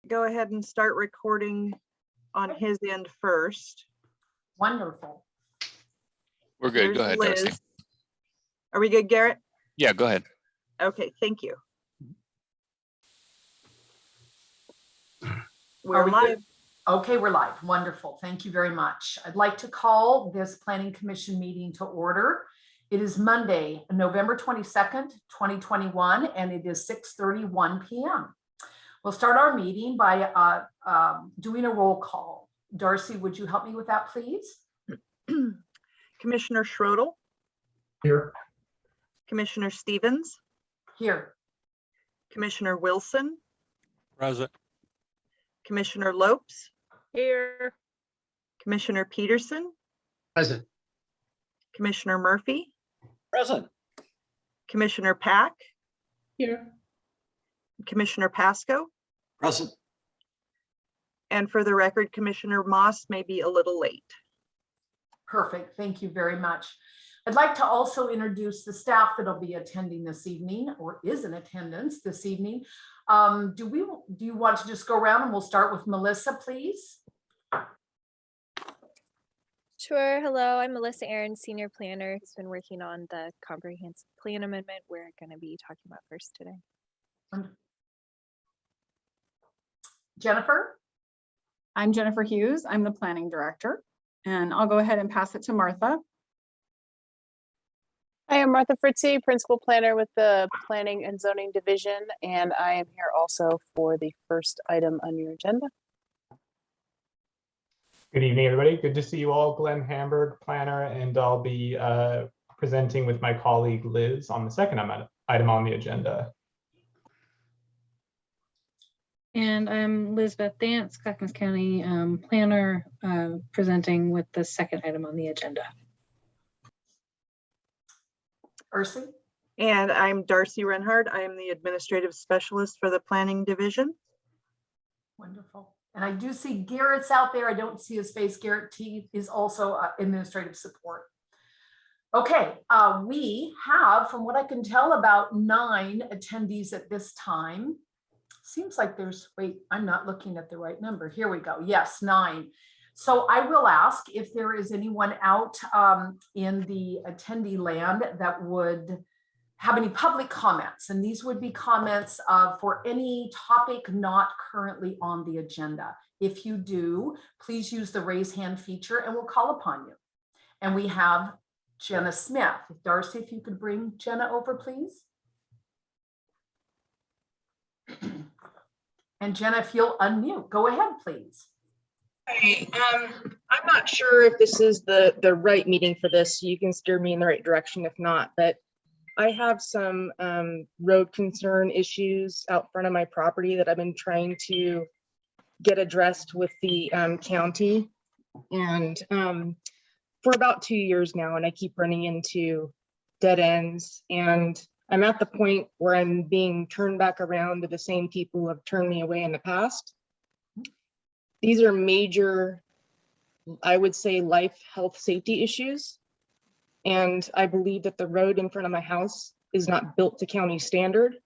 Go ahead and start recording on his end first. Wonderful. We're good. There's Go ahead, Liz. Darcy. Are we good, Garrett? Yeah, go ahead. Okay, thank you. Are We're we live. good? Okay, we're live. Wonderful. Thank you very much. I'd like to call this Planning Commission meeting to order. It is Monday, November 22nd, 2021, and it is 6:31 p.m. We'll start our meeting by doing a roll call. Darcy, would you help me with that, please? Commissioner Schroedel, Here. Commissioner Stevens, Here. Commissioner Wilson, Present. Commissioner Lopes, Here. Commissioner Peterson, Present. Commissioner Murphy, Present. Commissioner Pack, Here. Commissioner Pasco, Present. and for the record, Commissioner Moss may be a little late. Perfect. Thank you very much. I'd like to also introduce the staff that'll be attending this evening or is in attendance this evening. Do you want to just go around and we'll start with Melissa, please? Sure. Hello, I'm Melissa Aaron, Senior Planner who's been working on the Comprehensive Plan Amendment we're going to be talking about first today. Jennifer? I'm Jennifer Hughes. I'm the Planning Director, and I'll go ahead and pass it to Martha. I am Martha Fritzy, Principal Planner with the Planning and Zoning Division, and I am here also for the first item on your agenda. Good evening, everybody. Good to see you all. Glenn Hamburg, planner, and I'll be presenting with my colleague Liz on the second item on the agenda. And I'm Elizabeth Dance, Clackamas County planner, presenting with the second item on the agenda. Ursi? And I'm Darcy Renhard. I am the Administrative Specialist for the Planning Division. Wonderful. And I do see Garrett's out there. I don't see his face. Garrett T is also administrative support. Okay, we have, from what I can tell, about 9 attendees at this time. Seems like there's, wait, I'm not looking at the right number. Here we go. Yes, 9. So I will ask if there is anyone out in the attendee land that would have any public comments. And these would be comments for any topic not currently on the agenda. If you do, please use the raise hand feature and we'll call upon you. And we have Jenna Smith. Darcy, if you could bring Jenna over, please. And Jenna, if you'll unmute, go ahead, please. Hey, I'm not sure if this is the right meeting for this. You can steer me in the right direction if not, but I have some road concern issues out front of my property that I've been trying to get addressed with the county, and for about 2 years now, and I keep running into dead ends, and I'm at the point where I'm being turned back around to the same people who have turned me away in the past. These are major, I would say, life, health, safety issues. And I believe that the road in front of my house is not built to county standard,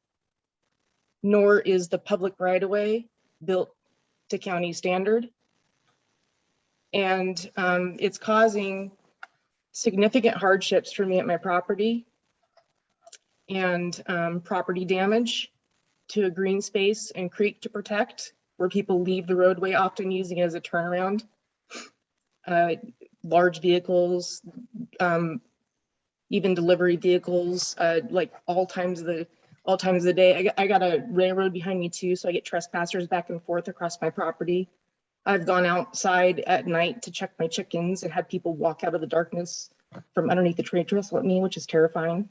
nor is the public right-of-way built to county standard. And it's causing significant hardships for me at my property, and property damage to a green space and creek to protect, where people leave the roadway, often using it as a turnaround. Large vehicles, even delivery vehicles, like all times of the day. I got a railroad behind me too, so I get trespassers back and forth across my property. I've gone outside at night to check my chickens and had people walk out of the darkness from underneath the trade trestle at me, which is terrifying.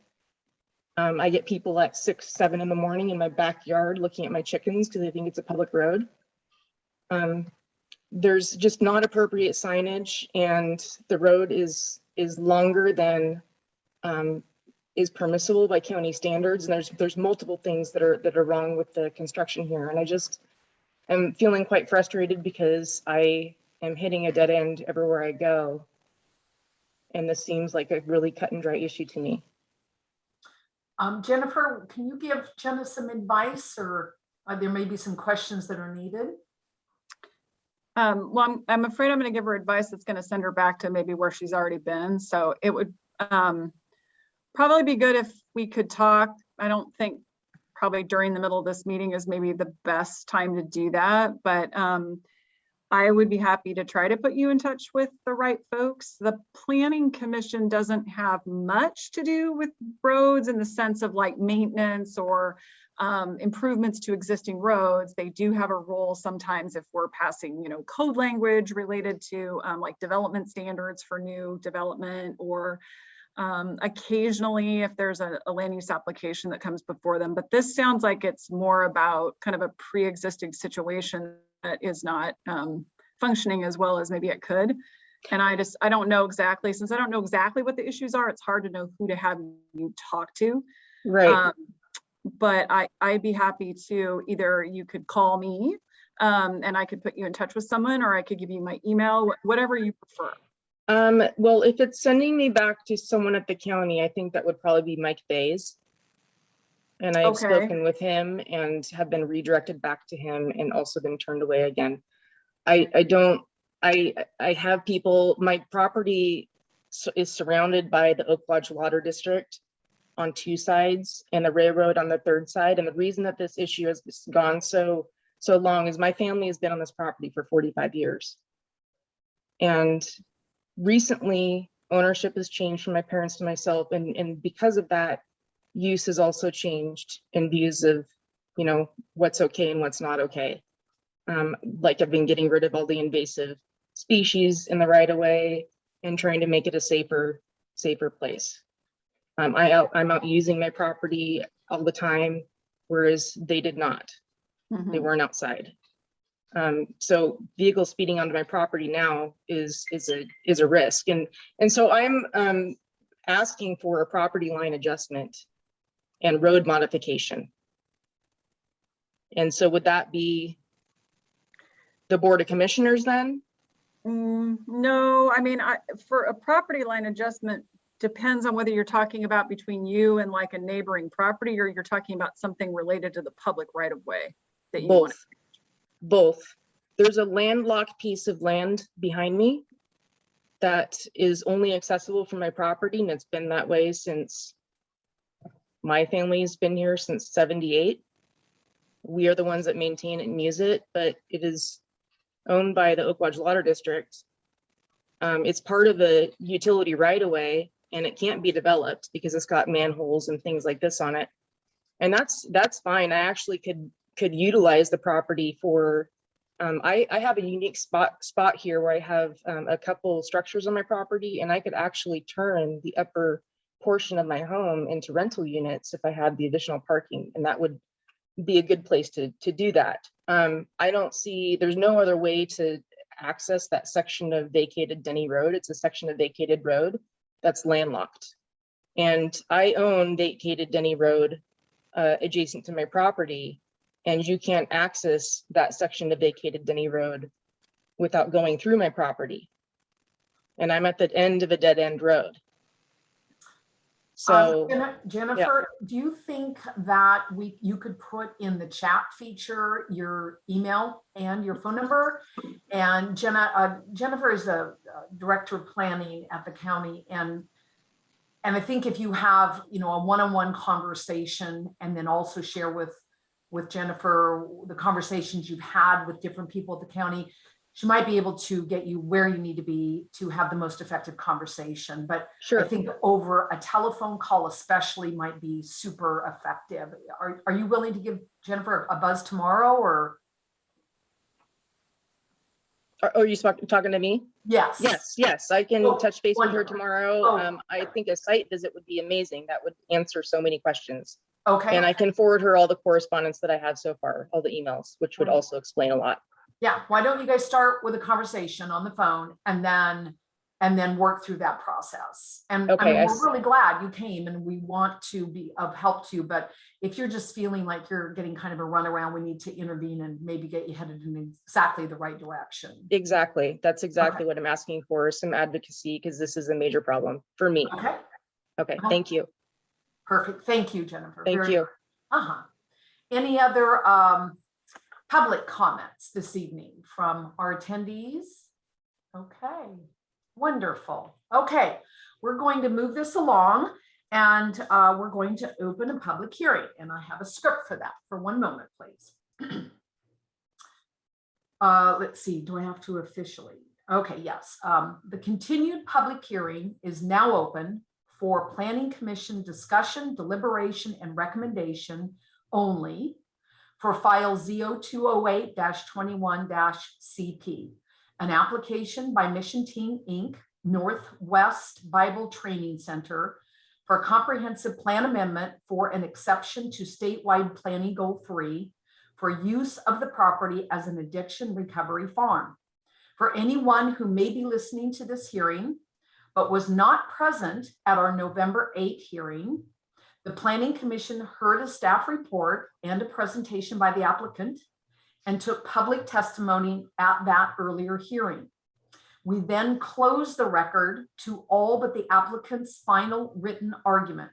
I get people at 6, 7 in the morning in my backyard looking at my chickens because they think it's a public road. There's just not appropriate signage, and the road is longer than is permissible by county standards. And there's multiple things that are wrong with the construction here. And I just am feeling quite frustrated because I am hitting a dead end everywhere I go. And this seems like a really cut and dry issue to me. Jennifer, can you give Jenna some advice, or there may be some questions that are needed? Well, I'm afraid I'm going to give her advice that's going to send her back to maybe where she's already been. So it would probably be good if we could talk. I don't think probably during the middle of this meeting is maybe the best time to do that, but I would be happy to try to put you in touch with the right folks. The Planning Commission doesn't have much to do with roads in the sense of like maintenance or improvements to existing roads. They do have a role sometimes if we're passing, you know, code language related to like development standards for new development, or occasionally if there's a land use application that comes before them. But this sounds like it's more about kind of a pre-existing situation that is not functioning as well as maybe it could. And I don't know exactly, since I don't know exactly what the issues are, it's hard to know who to have you talk to. Right. But I'd be happy to, either you could call me and I could put you in touch with someone, or I could give you my email, whatever you prefer. Well, if it's sending me back to someone at the county, I think that would probably be Mike Bays. And I've Okay. spoken with him and have been redirected back to him and also been turned away again. I have people, my property is surrounded by the Oak Lodge Water District on 2 sides and the railroad on the 3rd side. And the reason that this issue has gone so long is my family has been on this property for 45 years. And recently ownership has changed from my parents to myself. And because of that, use has also changed in views of, you know, what's okay and what's not okay. Like I've been getting rid of all the invasive species in the right of way and trying to make it a safer place. I'm out using my property all the time, whereas they did not. They weren't outside. So vehicles speeding onto my property now is a risk. And so I'm asking for a property line adjustment and road modification. And so would that be the Board of Commissioners then? No, I mean, for a property line adjustment, depends on whether you're talking about between you and like a neighboring property, or you're talking about something related to the public right of way that you want. Both. There's a landlocked piece of land behind me that is only accessible from my property, and it's been that way since my family's been here since '78. We are the ones that maintain it and use it, but it is owned by the Oak Lodge Water District. It's part of the utility right of way, and it can't be developed because it's got manholes and things like this on it. And that's fine. I actually could utilize the property for, I have a unique spot here where I have a couple structures on my property, and I could actually turn the upper portion of my home into rental units if I had the additional parking, and that would be a good place to do that. I don't see, there's no other way to access that section of vacated Denny Road. It's a section of vacated road that's landlocked. And I own vacated Denny Road adjacent to my property, and you can't access that section of vacated Denny Road without going through my property. And I'm at the end of a dead end road. So Jennifer, do you think that you could put in the chat feature your email and your phone number? And Jennifer is the director of planning at the county, and I think if you have, you know, a one-on-one conversation, and then also share with Jennifer the conversations you've had with different people at the county, she might be able to get you where you need to be to have the most effective conversation. But sure. I think over a telephone call especially might be super effective. Are you willing to give Jennifer a buzz tomorrow, or? Are you talking to me? Yes. Yes, I can touch base with her wonderful. tomorrow. I think a site visit would be amazing. That would answer so many questions. Okay. And I can forward her all the correspondence that I have so far, all the emails, which would also explain a lot. Yeah, why don't you guys start with a conversation on the phone, and and then work through that process. And I Okay, mean, I we're see. really glad you came and we want to be of help to you, but if you're just feeling like you're getting kind of a runaround, we need to intervene and maybe get you headed in exactly the right direction. Exactly. That's exactly Okay. what I'm asking for, some advocacy, because this is a major problem for me. Okay, Okay, thank you. perfect. Thank you, Jennifer. Thank Very you. good. Uh-huh. Any other public comments this evening from our attendees? Okay, wonderful. Okay, we're going to move this along and we're going to open a public hearing, and I have a script for that. For one moment, please. Let's see, do I have to officially? Okay, yes. The continued public hearing is now open for Planning Commission discussion, deliberation, and recommendation only for file Z0208-21-CP, an application by Mission Team Inc., Northwest Bible Training Center for a comprehensive plan amendment for an exception to statewide planning goal 3 for use of the property as an addiction recovery farm. For anyone who may be listening to this hearing, but was not present at our November 8 hearing, the Planning Commission heard a staff report and a presentation by the applicant and took public testimony at that earlier hearing. We then closed the record to all but the applicant's final written argument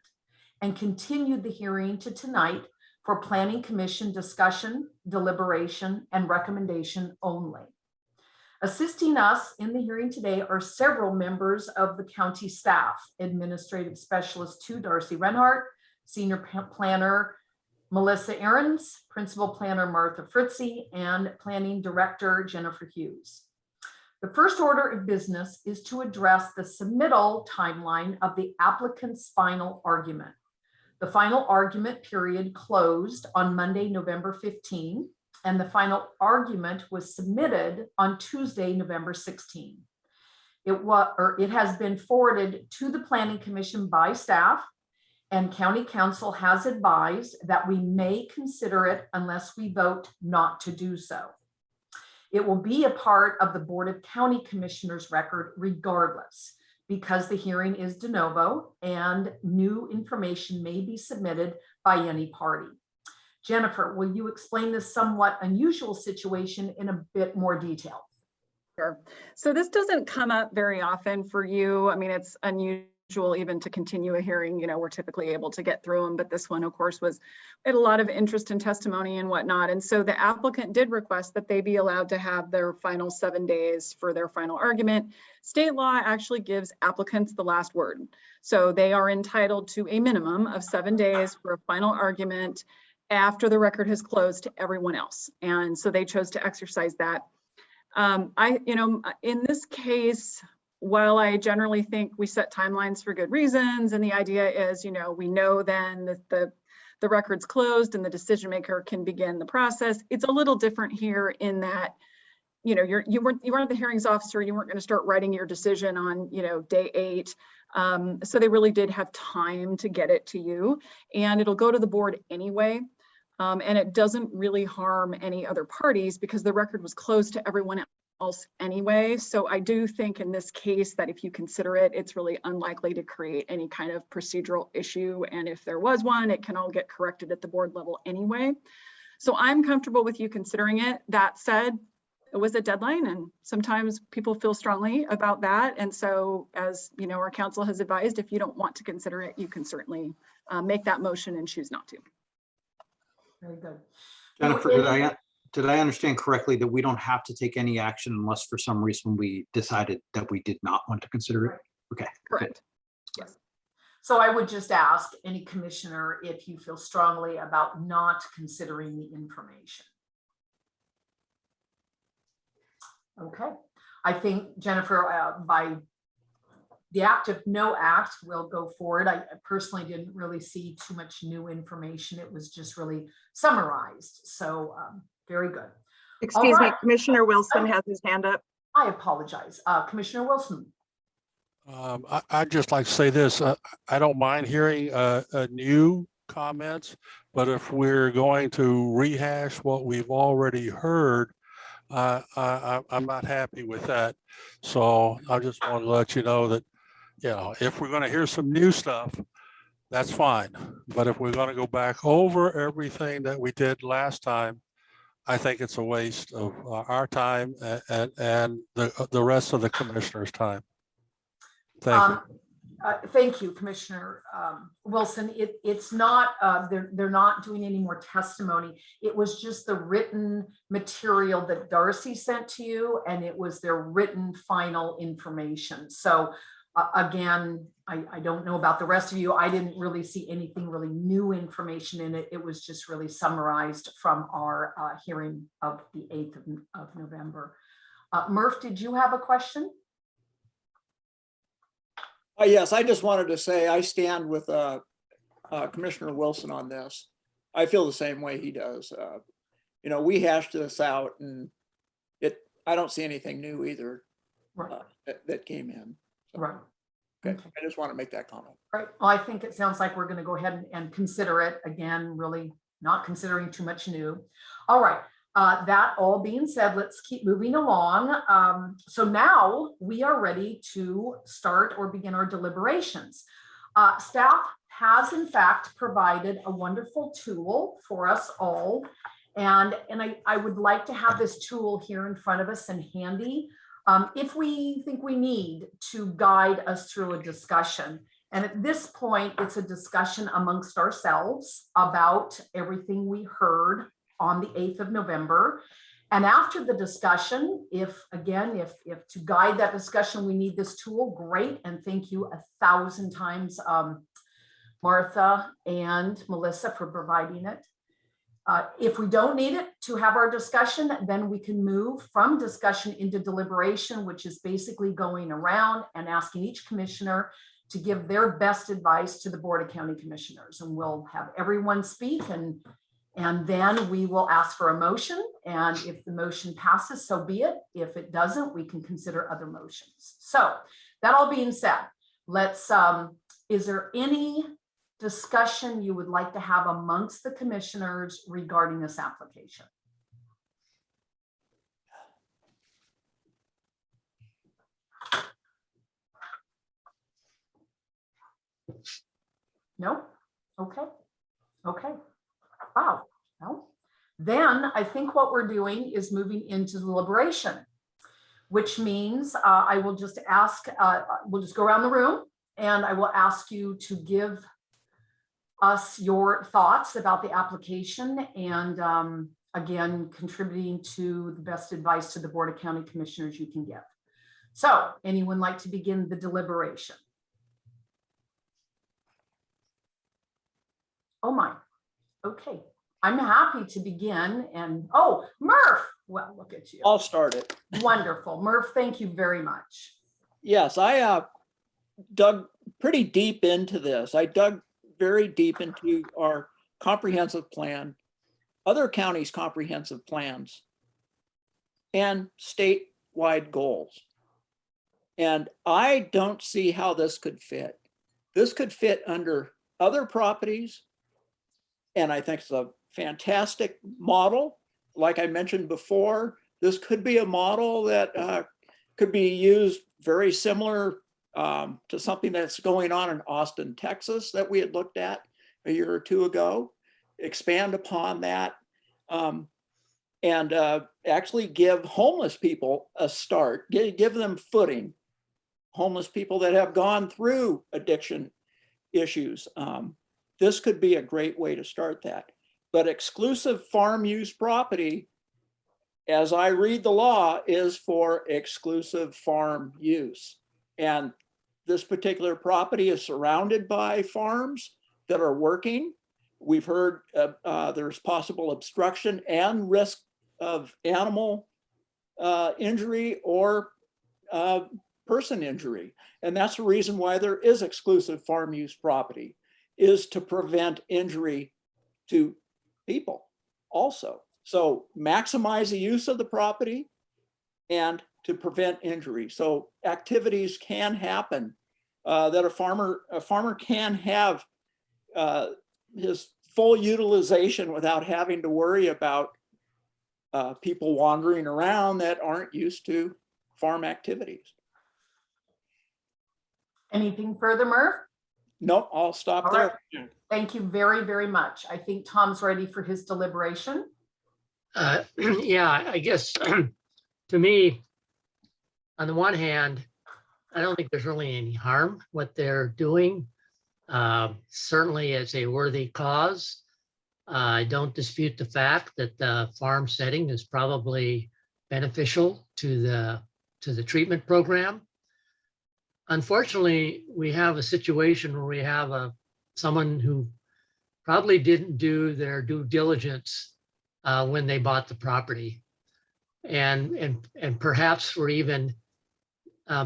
and continued the hearing to tonight for Planning Commission discussion, deliberation, and recommendation only. Assisting us in the hearing today are several members of the county staff, Administrative Specialist 2, Darcy Renhart, Senior Planner Melissa Ahrens, Principal Planner Martha Fritzy, and Planning Director Jennifer Hughes. The first order of business is to address the submittal timeline of the applicant's final argument. The final argument period closed on Monday, November 15, and the final argument was submitted on Tuesday, November 16. It has been forwarded to the Planning Commission by staff, and County Council has advised that we may consider it unless we vote not to do so. It will be a part of the Board of County Commissioners record regardless, because the hearing is de novo and new information may be submitted by any party. Jennifer, will you explain this somewhat unusual situation in a bit more detail? Sure. So this doesn't come up very often for you. I mean, it's unusual even to continue a hearing. You know, we're typically able to get through them, but this one, of course, had a lot of interest in testimony and whatnot. And so the applicant did request that they be allowed to have their final 7 days for their final argument. State law actually gives applicants the last word. So they are entitled to a minimum of 7 days for a final argument after the record has closed to everyone else. And so they chose to exercise that. In this case, while I generally think we set timelines for good reasons, and the idea is, we know then that the record's closed and the decision maker can begin the process. It's a little different here in that, you weren't the hearings officer, you weren't going to start writing your decision on, day 8. So they really did have time to get it to you, and it'll go to the board anyway. And it doesn't really harm any other parties because the record was closed to everyone else anyway. So I do think in this case that if you consider it, it's really unlikely to create any kind of procedural issue. And if there was one, it can all get corrected at the board level anyway. So I'm comfortable with you considering it. That said, it was a deadline and sometimes people feel strongly about that. And so as our council has advised, if you don't want to consider it, you can certainly make that motion and choose not to. Very good. Jennifer, did I understand correctly that we don't have to take any action unless for some reason we decided that we did not want to consider it? Okay. Correct. Yes. So I would just ask any commissioner if you feel strongly about not considering the information. Okay. I think, Jennifer, by the act of no act will go forward. I personally didn't really see too much new information. It was just really summarized. So very good. Excuse me, right. Commissioner Wilson has his hand up. I apologize. Commissioner Wilson. I'd just like to say this. I don't mind hearing new comments, but if we're going to rehash what we've already heard, I'm not happy with that. So I just want to let you know that, you know, if we're going to hear some new stuff, that's fine. But if we're going to go back over everything that we did last time, I think it's a waste of our time and the rest of the commissioners' time. Thank you. Thank you, Commissioner Wilson. It's not, they're not doing any more testimony. It was just the written material that Darcy sent to you, and it was their written final information. So again, I don't know about the rest of you. I didn't really see anything really new information in it. It was just really summarized from our hearing of the 8th of November. Murph, did you have a question? Yes, I just wanted to say I stand with Commissioner Wilson on this. I feel the same way he does. You know, we hashed this out, and I don't see anything new either that came in. So, Right. Okay. I just want to make that comment. Right. Well, I think it sounds like we're going to go ahead and consider it again, really not considering too much new. All right. That all being said, let's keep moving along. So now we are ready to start or begin our deliberations. Staff has in fact provided a wonderful tool for us all. And I would like to have this tool here in front of us and handy if we think we need to guide us through a discussion. And at this point, it's a discussion amongst ourselves about everything we heard on the 8th of November. And after the discussion, if to guide that discussion, we need this tool, great. And thank you 1,000 times, Martha and Melissa, for providing it. If we don't need it to have our discussion, then we can move from discussion into deliberation, which is basically going around and asking each commissioner to give their best advice to the Board of County Commissioners. And we'll have everyone speak, and then we will ask for a motion. And if the motion passes, so be it. If it doesn't, we can consider other motions. So that all being said, let's, is there any discussion you would like to have amongst the commissioners regarding this application? No? Okay. Okay. Wow. No. Then I think what we're doing is moving into deliberation, which means I will just ask, we'll just go around the room and I will ask you to give us your thoughts about the application and again, contributing to the best advice to the Board of County Commissioners you can give. So anyone like to begin the deliberation? Oh my, okay. I'm happy to begin and, oh, Murph, well, look at you. I'll start it. Wonderful. Murph, thank you very much. Yes, I dug pretty deep into this. I dug very deep into our comprehensive plan, other counties' comprehensive plans, and statewide goals. And I don't see how this could fit. This could fit under other properties. And I think it's a fantastic model. Like I mentioned before, this could be a model that could be used very similar to something that's going on in Austin, Texas, that we had looked at a year or two ago. Expand upon that and actually give homeless people a start, give them footing. Homeless people that have gone through addiction issues. This could be a great way to start that. But exclusive farm use property, as I read the law, is for exclusive farm use. And this particular property is surrounded by farms that are working. We've heard there's possible obstruction and risk of animal injury or person injury. And that's the reason why there is exclusive farm use property, is to prevent injury to people also. So maximize the use of the property and to prevent injury. So activities can happen that a farmer can have his full utilization without having to worry about people wandering around that aren't used to farm activities. Anything further, Murph? Nope, I'll stop All there. Thank you very, very much. I think Tom's ready for his deliberation. Yeah, I guess to me, on the one hand, I don't think there's really any harm what they're doing. Certainly it's a worthy cause. I don't dispute the fact that the farm setting is probably beneficial to the treatment program. Unfortunately, we have a situation where we have someone who probably didn't do their due diligence when they bought the property, and perhaps were even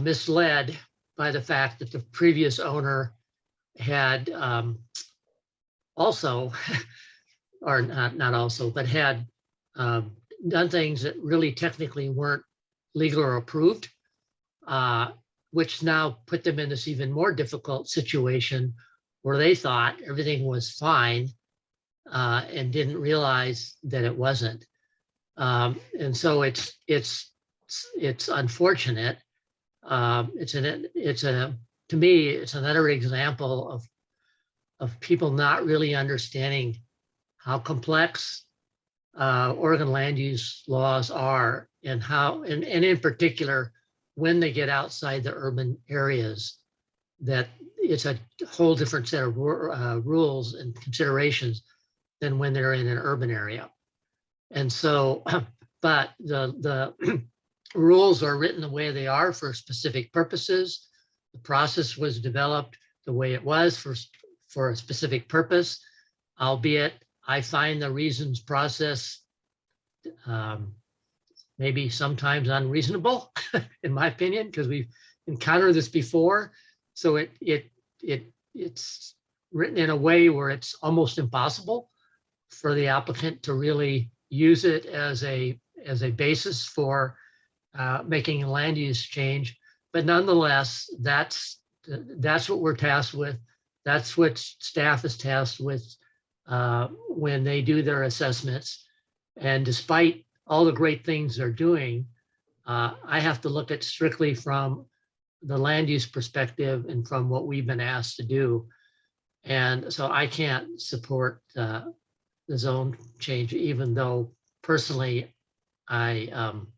misled by the fact that the previous owner had also, or not also, but had done things that really technically weren't legal or approved, which now put them in this even more difficult situation where they thought everything was fine and didn't realize that it wasn't. And so it's unfortunate. To me, it's another example of people not really understanding how complex Oregon land use laws are, and how, and in particular, when they get outside the urban areas, that it's a whole different set of rules and considerations than when they're in an urban area. And so, but the rules are written the way they are for specific purposes. The process was developed the way it was for a specific purpose, albeit I find the reasons process maybe sometimes unreasonable, in my opinion, because we've encountered this before. So it's written in a way where it's almost impossible for the applicant to really use it as a basis for making a land use change. But nonetheless, that's what we're tasked with. That's what staff is tasked with when they do their assessments. And despite all the great things they're doing, I have to look at strictly from the land use perspective and from what we've been asked to do. And so I can't support the zone change, even though personally I'm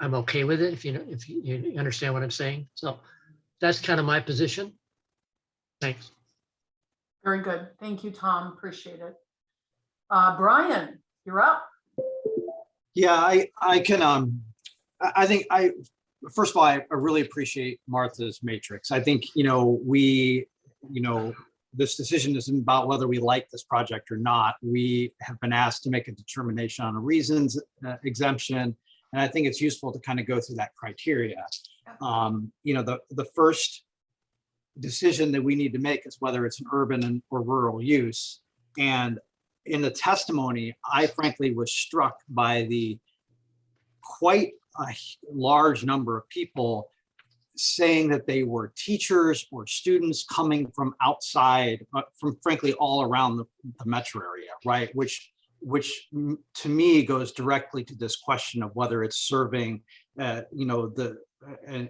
okay with it, if you understand what I'm saying. So that's kind of my position. Thanks. Very good. Thank you, Tom. Appreciate it. Brian, you're up. Yeah, I can, first of all, I really appreciate Martha's matrix. I think, this decision isn't about whether we like this project or not. We have been asked to make a determination on a reasons exemption. And I think it's useful to kind of go through that criteria. The first decision that we need to make is whether it's an urban or rural use. And in the testimony, I frankly was struck by the quite a large number of people saying that they were teachers or students coming from outside, from frankly all around the metro area, right? Which to me goes directly to this question of whether it's serving, an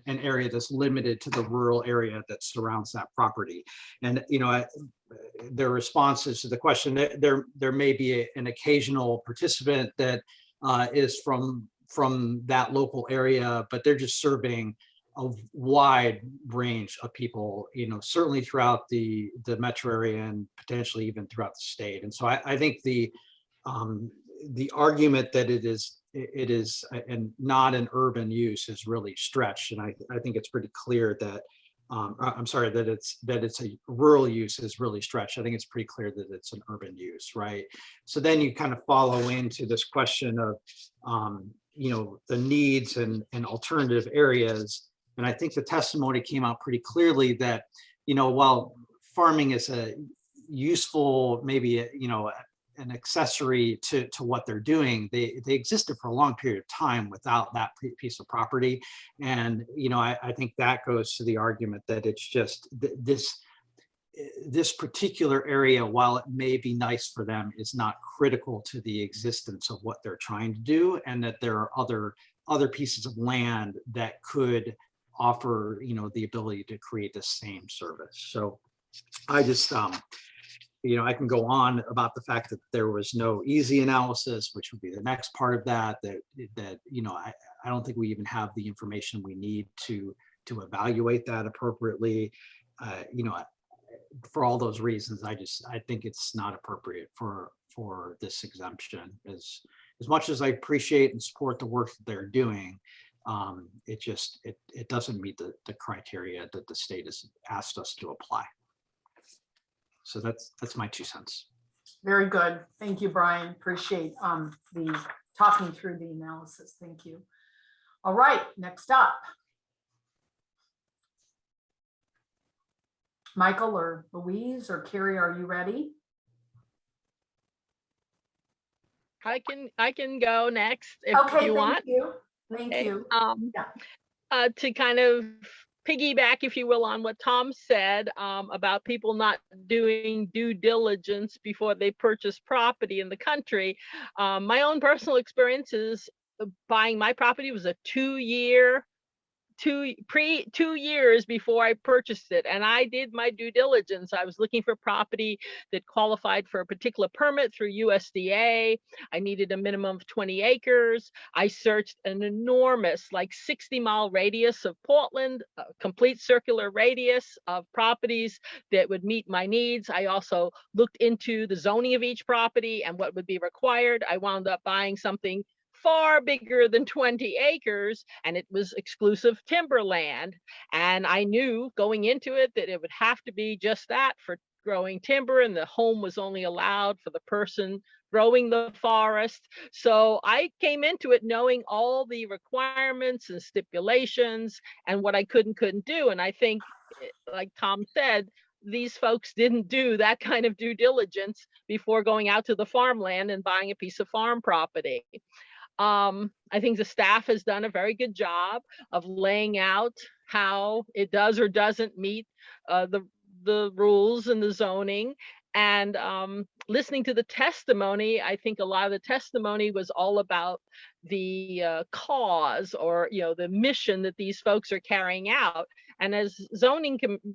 area that's limited to the rural area that surrounds that property. And their responses to the question, there may be an occasional participant that is from that local area, but they're just serving a wide range of people, certainly throughout the metro area and potentially even throughout the state. And so I think the argument that it is and not an urban use is really stretched. And I think it's pretty clear that that it's a rural use is really stretched. I think it's pretty clear that it's an urban use, right? So then you kind of follow into this question of the needs and alternative areas. And I think the testimony came out pretty clearly that, while farming is a useful, maybe, an accessory to what they're doing, they existed for a long period of time without that piece of property. And, I think that goes to the argument that it's just this particular area, while it may be nice for them, is not critical to the existence of what they're trying to do, and that there are other pieces of land that could offer, the ability to create the same service. So I just, I can go on about the fact that there was no easy analysis, which would be the next part of that, I don't think we even have the information we need to evaluate that appropriately. For all those reasons, I think it's not appropriate for this exemption. As much as I appreciate and support the work that they're doing, it doesn't meet the criteria that the state has asked us to apply. So that's my 2 cents. Very good. Thank you, Brian. Appreciate the talking through the analysis. Thank you. All right, next up. Michael or Louise or Carrie, are you ready? I can go next if Okay, you want. thank you. Thank you. To kind of piggyback, if you will, on what Tom said about people not doing due diligence before they purchase property in the country. My own personal experiences buying my property was a 2 years before I purchased it, and I did my due diligence. I was looking for property that qualified for a particular permit through USDA. I needed a minimum of 20 acres. I searched an enormous, like 60-mile radius of Portland, a complete circular radius of properties that would meet my needs. I also looked into the zoning of each property and what would be required. I wound up buying something far bigger than 20 acres, and it was exclusive timberland. And I knew going into it that it would have to be just that for growing timber, and the home was only allowed for the person growing the forest. So I came into it knowing all the requirements and stipulations and what I could and couldn't do. And I think, like Tom said, these folks didn't do that kind of due diligence before going out to the farmland and buying a piece of farm property. I think the staff has done a very good job of laying out how it does or doesn't meet the rules and the zoning. And listening to the testimony, I think a lot of the testimony was all about the cause or the mission that these folks are carrying out. And as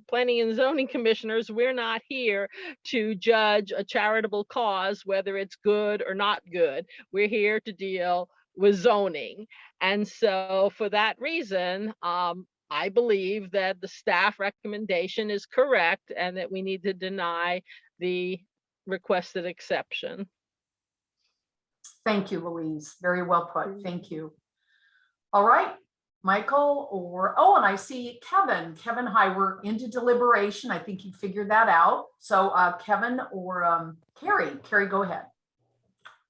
planning and zoning commissioners, we're not here to judge a charitable cause, whether it's good or not good. We're here to deal with zoning. And so for that reason, I believe that the staff recommendation is correct and that we need to deny the requested exception. Thank you, Louise. Very well put. Thank you. All right, Michael and I see Kevin. Kevin, hi, we're into deliberation. I think you figured that out. So Kevin or Carrie. Carrie, go ahead.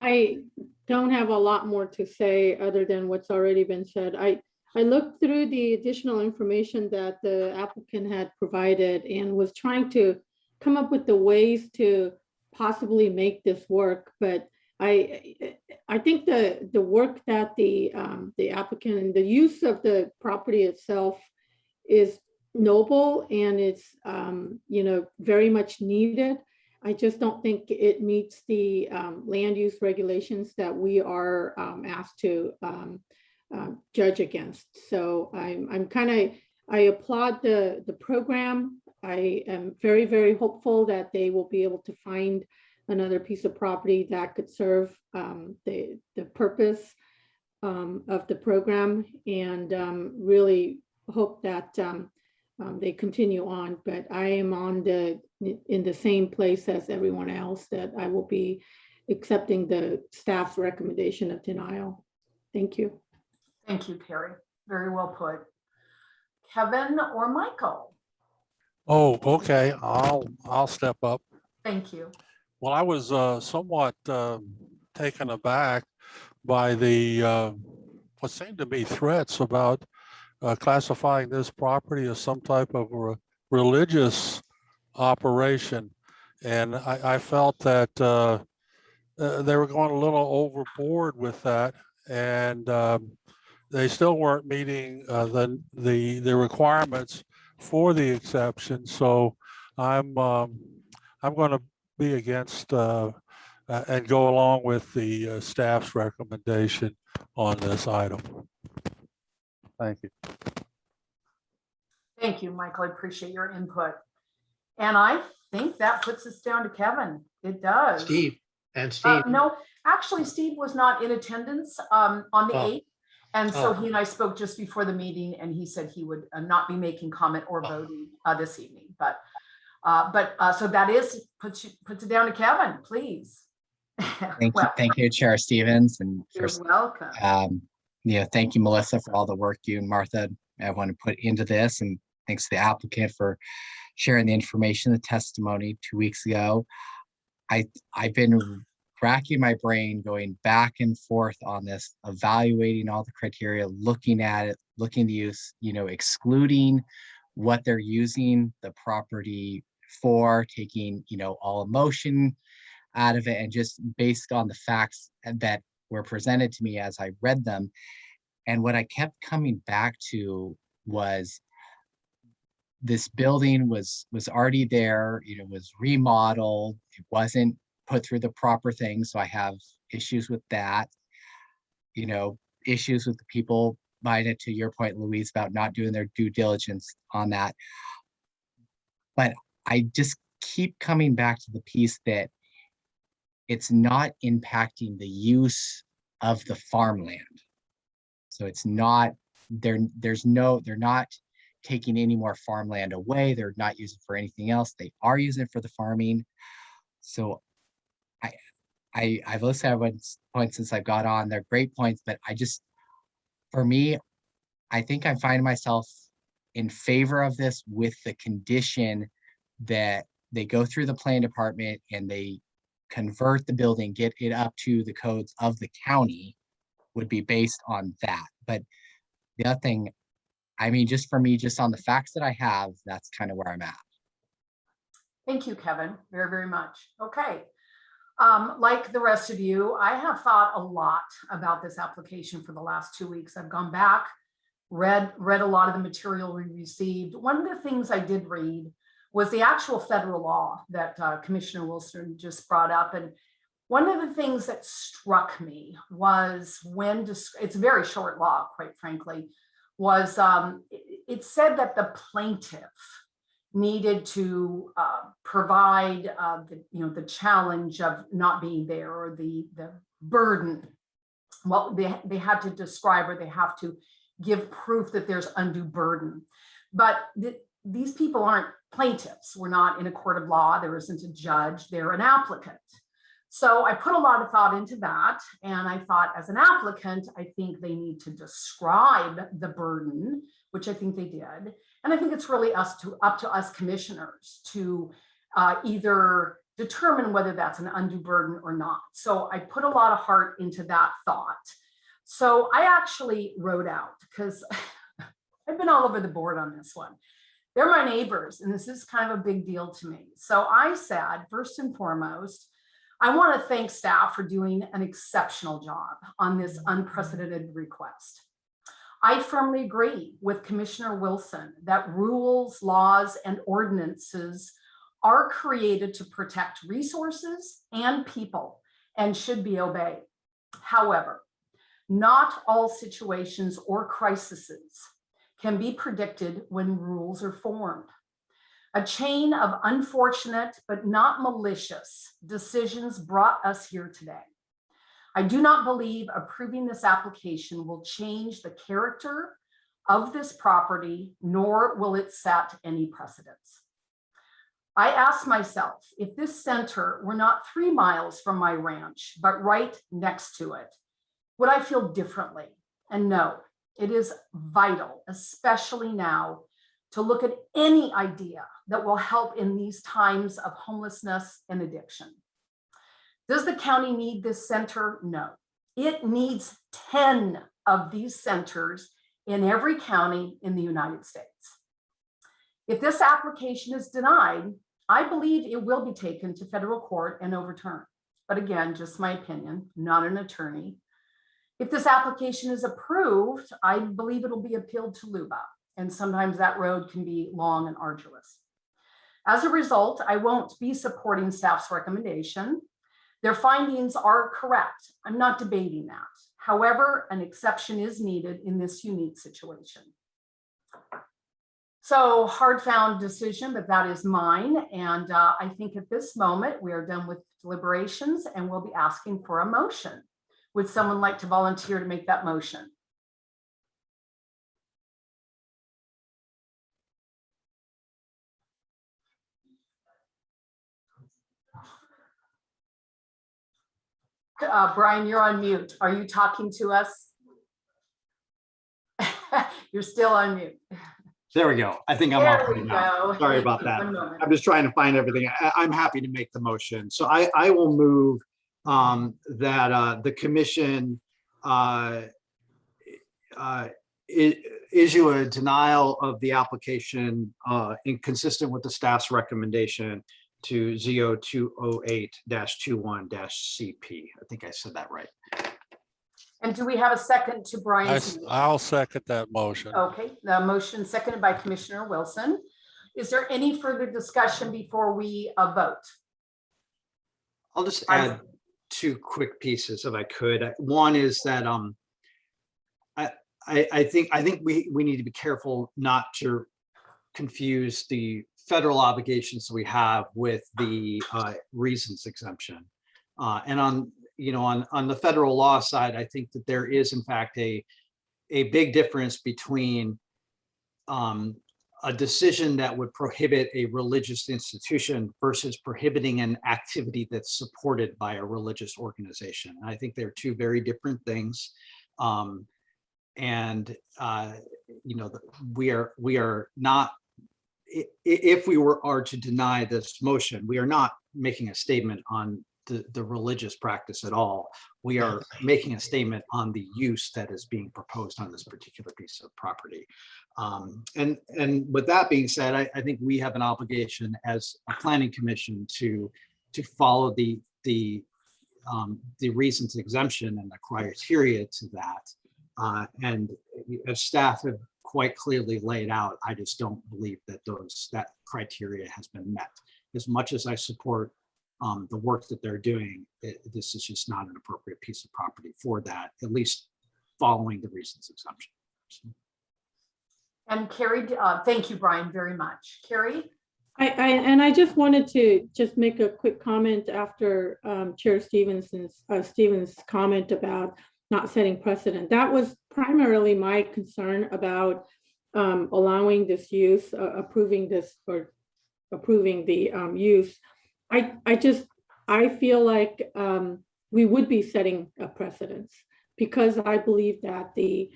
I don't have a lot more to say other than what's already been said. I looked through the additional information that the applicant had provided and was trying to come up with the ways to possibly make this work. But I think the work that the applicant and the use of the property itself is noble and it's very much needed. I just don't think it meets the land use regulations that we are asked to judge against. So I applaud the program. I am very, very hopeful that they will be able to find another piece of property that could serve the purpose of the program, and really hope that they continue on. But I am in the same place as everyone else, that I will be accepting the staff's recommendation of denial. Thank you. Thank you, Carrie. Very well put. Kevin or Michael? Oh, okay. I'll step up. Thank you. Well, I was somewhat taken aback by the what seemed to be threats about classifying this property as some type of a religious operation. And I felt that they were going a little overboard with that, and they still weren't meeting the requirements for the exception. So I'm going to be against and go along with the staff's recommendation on this item. Thank you. Thank you, Michael. I appreciate your input. And I think that puts us down to Kevin. It does. Steve and Steve. No, actually, Steve was not in attendance on the Oh. 8th. And so Oh. he and I spoke just before the meeting, and he said he would not be making comment or voting this evening. But so that is puts it down to Kevin, please. Thank you, Chair Stevens, and You're first, welcome. thank you, Melissa, for all the work you and Martha everyone put into this, and thanks to the applicant for sharing the information, the testimony 2 weeks ago. I've been racking my brain, going back and forth on this, evaluating all the criteria, looking at it, looking to use, excluding what they're using the property for, taking, all emotion out of it, and just based on the facts that were presented to me as I read them. And what I kept coming back to was this building was already there, was remodeled. It wasn't put through the proper things. So I have issues with that, issues with the people buying it, to your point, Louise, about not doing their due diligence on that. But I just keep coming back to the piece that it's not impacting the use of the farmland. So it's not, they're not taking any more farmland away. They're not using it for anything else. They are using it for the farming. So I've listened to everyone's points since I've got on. They're great points, but for me, I think I'm finding myself in favor of this with the condition that they go through the plan department and they convert the building, get it up to the codes of the county, would be based on that. But the other thing, just for me, just on the facts that I have, that's kind of where I'm at. Thank you, Kevin, very, very much. Okay. Like the rest of you, I have thought a lot about this application for the last 2 weeks. I've gone back, read a lot of the material we received. One of the things I did read was the actual federal law that Commissioner Wilson just brought up. And one of the things that struck me was it's a very short law, quite frankly, was it said that the plaintiff needed to provide the challenge of not being there, or the burden. Well, they had to describe, or they have to give proof that there's undue burden. But these people aren't plaintiffs. We're not in a court of law. There isn't a judge. They're an applicant. So I put a lot of thought into that. And I thought, as an applicant, I think they need to describe the burden, which I think they did. And I think it's really up to us commissioners to either determine whether that's an undue burden or not. So I put a lot of heart into that thought. So I actually wrote out, because I've been all over the board on this one. They're my neighbors, and this is kind of a big deal to me. So I said, first and foremost, I want to thank staff for doing an exceptional job on this unprecedented request. I firmly agree with Commissioner Wilson that rules, laws, and ordinances are created to protect resources and people and should be obeyed. However, not all situations or crises can be predicted when rules are formed. A chain of unfortunate but not malicious decisions brought us here today. I do not believe approving this application will change the character of this property, nor will it set any precedents. I asked myself, if this center were not 3 miles from my ranch, but right next to it, would I feel differently? And no, it is vital, especially now, to look at any idea that will help in these times of homelessness and addiction. Does the county need this center? No. It needs 10 of these centers in every county in the United States. If this application is denied, I believe it will be taken to federal court and overturned. But again, just my opinion, not an attorney. If this application is approved, I believe it'll be appealed to LUBA. And sometimes that road can be long and arduous. As a result, I won't be supporting staff's recommendation. Their findings are correct. I'm not debating that. However, an exception is needed in this unique situation. So hard found decision, but that is mine. And I think at this moment, we are done with deliberations and we'll be asking for a motion. Would someone like to volunteer to make that motion? Brian, you're on mute. Are you talking to us? You're still on mute. There we go. I think I'm There off we now. go. Sorry Thank about you. that. One moment. I'm just trying to find everything. I'm happy to make the motion. So I will move that the commission issue a denial of the application inconsistent with the staff's recommendation to ZO208-21-CP. I think I said that right. And do we have a second to Brian's? I'll second that motion. Okay, the motion seconded by Commissioner Wilson. Is there any further discussion before we vote? I'll just add two quick pieces if I could. One is that I think we need to be careful not to confuse the federal obligations we have with the reasons exemption. And on the federal law side, I think that there is in fact a big difference between a decision that would prohibit a religious institution versus prohibiting an activity that's supported by a religious organization. And I think they're two very different things. We are not, if we are to deny this motion, we are not making a statement on the religious practice at all. We are making a statement on the use that is being proposed on this particular piece of property. And with that being said, I think we have an obligation as a planning commission to follow the reasons exemption and the criteria to that. And as staff have quite clearly laid out, I just don't believe that that criteria has been met. As much as I support the work that they're doing, this is just not an appropriate piece of property for that, at least following the reasons exemption. And Carrie, thank you, Brian, very much. Carrie? I just wanted to just make a quick comment after Chair Stevens' comment about not setting precedent. That was primarily my concern about allowing this use, approving the use. I feel like we would be setting a precedence because I believe that the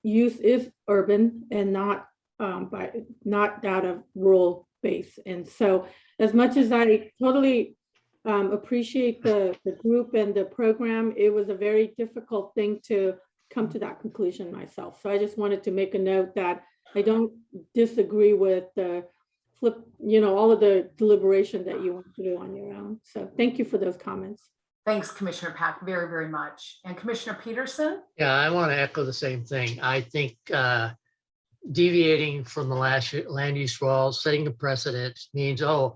use is urban and not that of rural base. And so as much as I totally appreciate the group and the program, it was a very difficult thing to come to that conclusion myself. So I just wanted to make a note that I don't disagree with the all of the deliberation that you want to do on your own. So thank you for those comments. Thanks, Commissioner Pack, very, very much. And Commissioner Peterson? Yeah, I want to echo the same thing. I think deviating from the land use laws, setting a precedent means, oh,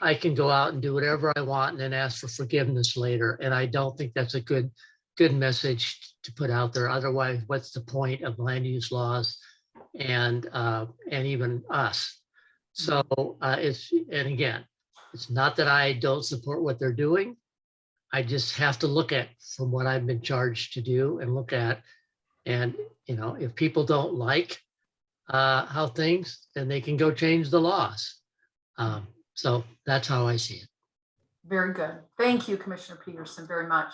I can go out and do whatever I want and then ask for forgiveness later. And I don't think that's a good message to put out there. Otherwise, what's the point of land use laws and even us? So and again, it's not that I don't support what they're doing. I just have to look at from what I've been charged to do and look at. And, if people don't like how things, then they can go change the laws. So that's how I see it. Very good. Thank you, Commissioner Peterson, very much.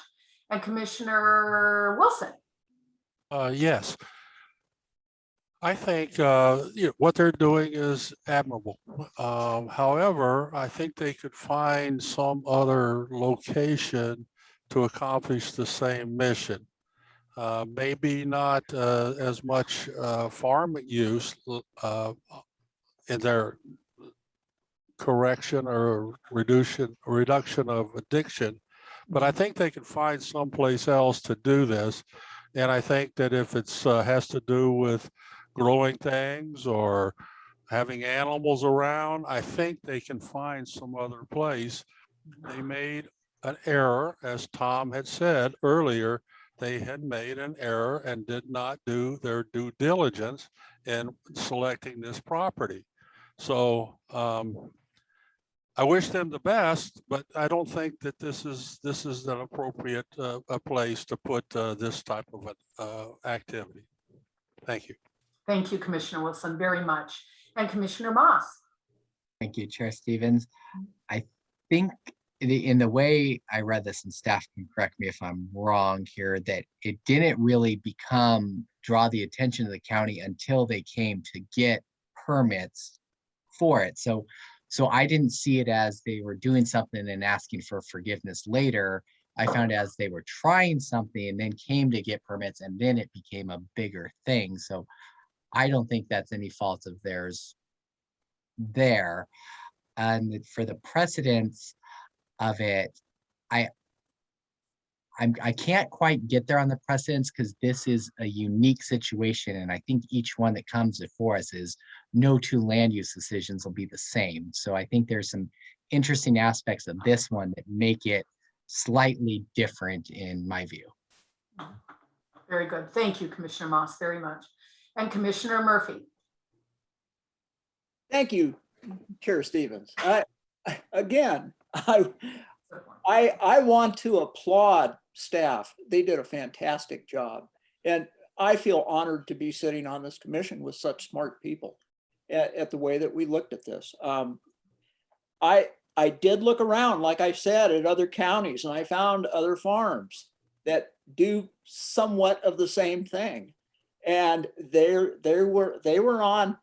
And Commissioner Wilson? Yes. I think what they're doing is admirable. However, I think they could find some other location to accomplish the same mission. Maybe not as much farming use in their correction or reduction of addiction, but I think they can find someplace else to do this. And I think that if it's has to do with growing things or having animals around, I think they can find some other place. They made an error, as Tom had said earlier. They had made an error and did not do their due diligence in selecting this property. So I wish them the best, but I don't think that this is an appropriate a place to put this type of activity. Thank you. Thank you, Commissioner Wilson, very much. And Commissioner Moss. Thank you, Chair Stevens. I think in the way I read this, and staff can correct me if I'm wrong here, that it didn't really draw the attention of the county until they came to get permits for it. So I didn't see it as they were doing something and asking for forgiveness later. I found as they were trying something and then came to get permits, and then it became a bigger thing. So I don't think that's any fault of theirs there. And for the precedence of it, I can't quite get there on the precedence because this is a unique situation. And I think each one that comes before us is no two land use decisions will be the same. So I think there's some interesting aspects of this one that make it slightly different in my view. Very good. Thank you, Commissioner Moss, very much. And Commissioner Murphy. Thank you, Chair Stevens. I want to applaud staff. They did a fantastic job. And I feel honored to be sitting on this commission with such smart people at the way that we looked at this. I did look around, like I said, at other counties, and I found other farms that do somewhat of the same thing. And they were on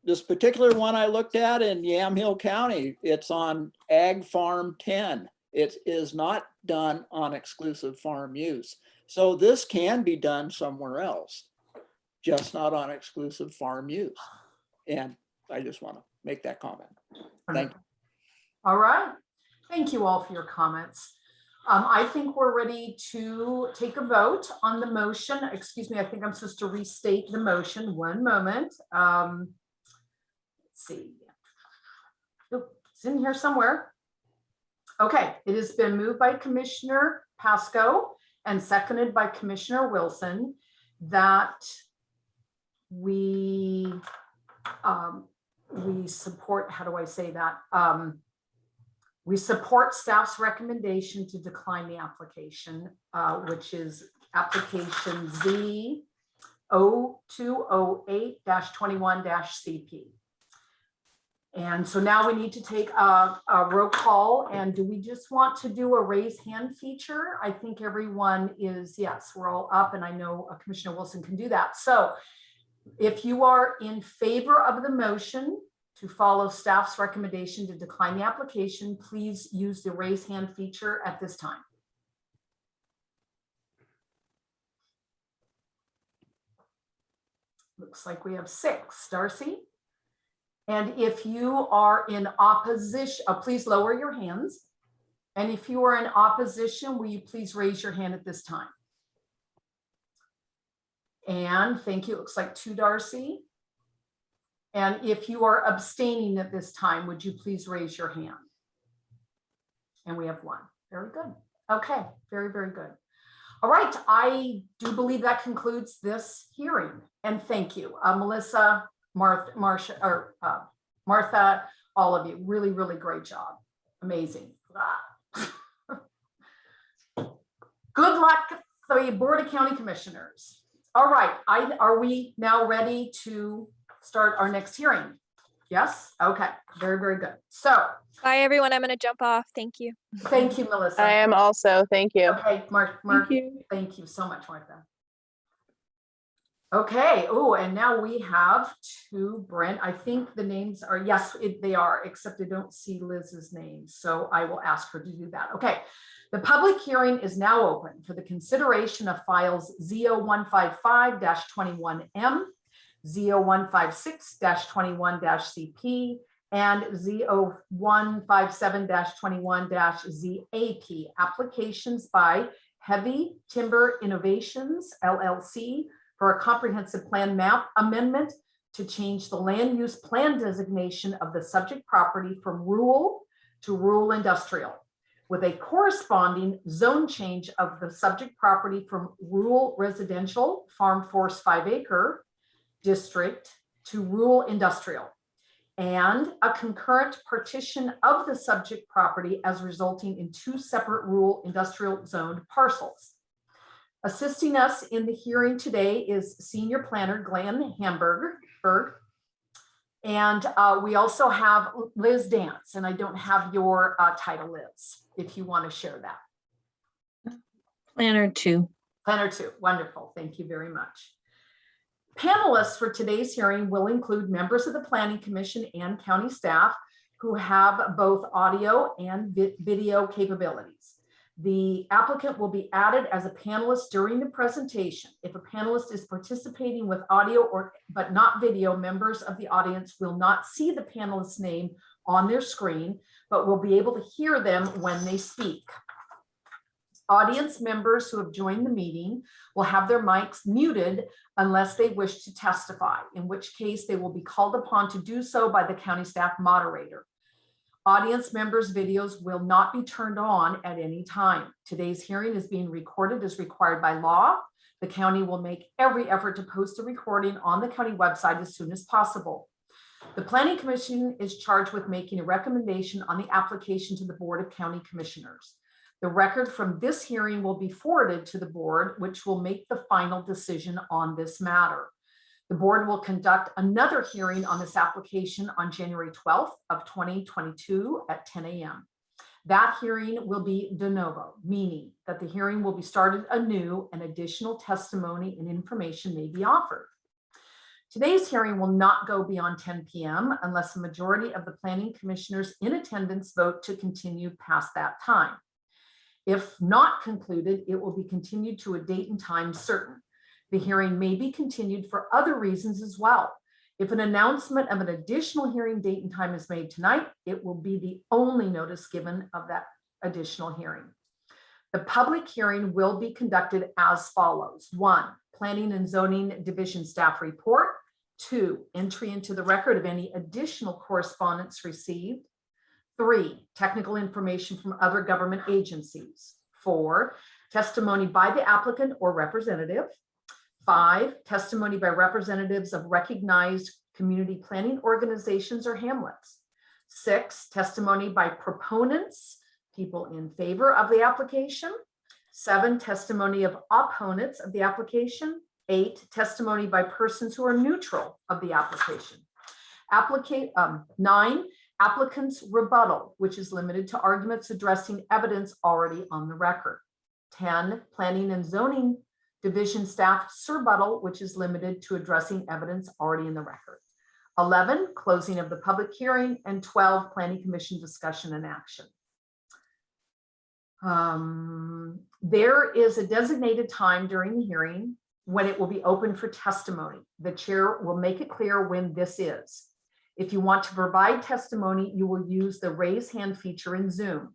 this particular one I looked at in Yamhill County. It's on Ag Farm 10. It is not done on exclusive farm use. So this can be done somewhere else, just not on exclusive farm use. And I just want to make that comment. Thank you. All right. Thank you all for your comments. I think we're ready to take a vote on the motion. Excuse me, I think I'm supposed to restate the motion. One moment. Let's see. Oh, it's in here somewhere. Okay, it has been moved by Commissioner Pasco and seconded by Commissioner Wilson that we support, how do I say that? We support staff's recommendation to decline the application, which is application Z0208-21-CP. And so now we need to take a roll call. And do we just want to do a raise hand feature? I think everyone is, yes, we're all up, and I know Commissioner Wilson can do that. So if you are in favor of the motion to follow staff's recommendation to decline the application, please use the raise hand feature at this time. Looks like we have 6. Darcy? And if you are in opposition, please lower your hands. And if you are in opposition, will you please raise your hand at this time? And thank you. It looks like 2, Darcy. And if you are abstaining at this time, would you please raise your hand? And we have 1. Very good. Okay, very, very good. All right, I do believe that concludes this hearing. And thank you, Melissa, Martha, all of you. Really, really great job. Amazing. Good luck, the Board of County Commissioners. All right, are we now ready to start our next hearing? Yes? Okay, very, very good. So. Bye, everyone. I'm going to jump off. Thank you. Thank you, Melissa. I am also. Thank you. Okay, Mark, thank you so much, Martha. Okay. Oh, and now we have to Brent. I think the names are, yes, they are, except I don't see Liz's name. So I will ask her to do that. Okay. The public hearing is now open for the consideration of files Z0155-21M, Z0156-21-CP, and Z0157-21-ZAP applications by Heavy Timber Innovations, LLC, for a comprehensive plan map amendment to change the land use plan designation of the subject property from rural to rural industrial, with a corresponding zone change of the subject property from rural residential farm forest 5-acre district to rural industrial, and a concurrent partition of the subject property as resulting in 2 separate rural industrial zoned parcels. Assisting us in the hearing today is Senior Planner Glenn Hamburg. And we also have Liz Dance, and I don't have your title, Liz, if you want to share that. Planner 2. Planner 2, wonderful, thank you very much. Panelists for today's hearing will include members of the Planning Commission and county staff who have both audio and video capabilities. The applicant will be added as a panelist during the presentation. If a panelist is participating with audio but not video, members of the audience will not see the panelist's name on their screen, but will be able to hear them when they speak. Audience members who have joined the meeting will have their mics muted unless they wish to testify, in which case they will be called upon to do so by the county staff moderator. Audience members' videos will not be turned on at any time. Today's hearing is being recorded as required by law. The county will make every effort to post the recording on the county website as soon as possible. The Planning Commission is charged with making a recommendation on the application to the Board of County Commissioners. The record from this hearing will be forwarded to the board, which will make the final decision on this matter. The board will conduct another hearing on this application on January 12th of 2022 at 10 a.m. That hearing will be de novo, meaning that the hearing will be started anew and additional testimony and information may be offered. Today's hearing will not go beyond 10 p.m. unless a majority of the planning commissioners in attendance vote to continue past that time. If not concluded, it will be continued to a date and time certain. The hearing may be continued for other reasons as well. If an announcement of an additional hearing date and time is made tonight, it will be the only notice given of that additional hearing. The public hearing will be conducted as follows. 1, Planning and Zoning Division staff report. 2, entry into the record of any additional correspondence received. 3, technical information from other government agencies. 4, testimony by the applicant or representative. 5, testimony by representatives of recognized community planning organizations or hamlets. 6, testimony by proponents, people in favor of the application. 7, testimony of opponents of the application. 8, testimony by persons who are neutral of the application. 9, applicant's rebuttal, which is limited to arguments addressing evidence already on the record. 10, planning and zoning division staff rebuttal, which is limited to addressing evidence already in the record. 11, closing of the public hearing, and 12, planning commission discussion and action. There is a designated time during the hearing when it will be open for testimony. The chair will make it clear when this is. If you want to provide testimony, you will use the raise hand feature in Zoom.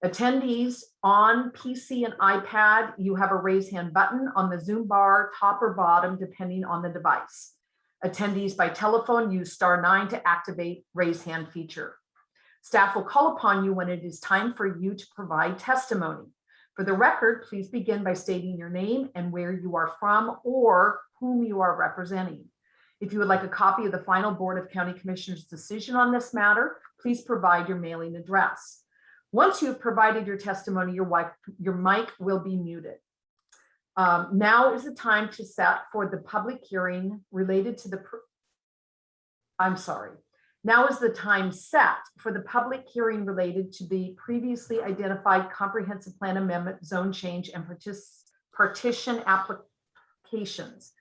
Attendees on PC and iPad, you have a raise hand button on the Zoom bar, top or bottom, depending on the device. Attendees by telephone, use *9 to activate raise hand feature. Staff will call upon you when it is time for you to provide testimony. For the record, please begin by stating your name and where you are from or whom you are representing. If you would like a copy of the final Board of County Commissioners decision on this matter, please provide your mailing address. Once you have provided your testimony, your mic will be muted. Now is the time to set for the public hearing related to the, Now is the time set for the public hearing related to the previously identified comprehensive plan amendment, zone change, and partition applications.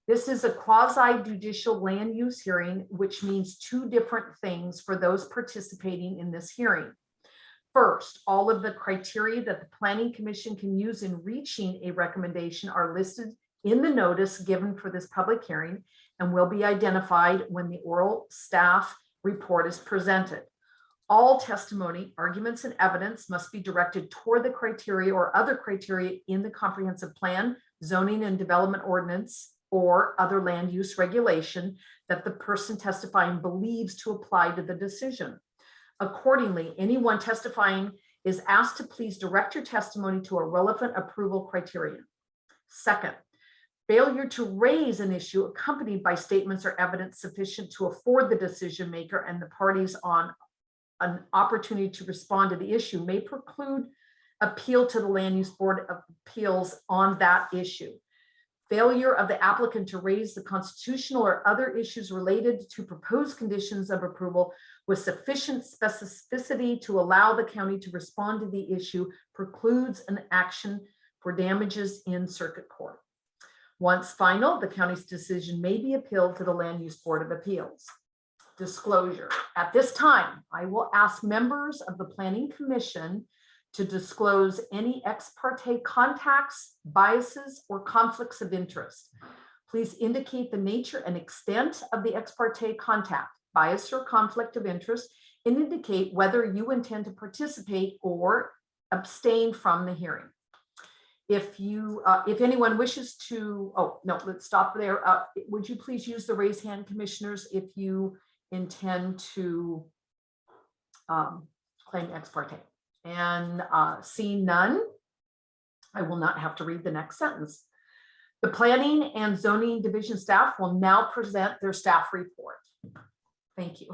This is a quasi-judicial land use hearing, which means 2 different things for those participating in this hearing. First, all of the criteria that the Planning Commission can use in reaching a recommendation are listed in the notice given for this public hearing and will be identified when the oral staff report is presented. All testimony, arguments, and evidence must be directed toward the criteria or other criteria in the comprehensive plan, zoning and development ordinance, or other land use regulation that the person testifying believes to apply to the decision. Accordingly, anyone testifying is asked to please direct your testimony to a relevant approval criterion. Second, failure to raise an issue accompanied by statements or evidence sufficient to afford the decision maker and the parties on an opportunity to respond to the issue may preclude appeal to the Land Use Board of Appeals on that issue. Failure of the applicant to raise the constitutional or other issues related to proposed conditions of approval with sufficient specificity to allow the county to respond to the issue precludes an action for damages in circuit court. Once final, the county's decision may be appealed to the Land Use Board of Appeals. Disclosure. At this time, I will ask members of the Planning Commission to disclose any ex parte contacts, biases, or conflicts of interest. Please indicate the nature and extent of the ex parte contact, bias, or conflict of interest, and indicate whether you intend to participate or abstain from the hearing. If anyone wishes to, oh, no, let's stop there. Would you please use the raise hand, commissioners, if you intend to claim ex parte? And seeing none, I will not have to read the next sentence. The Planning and Zoning Division staff will now present their staff report. Thank you.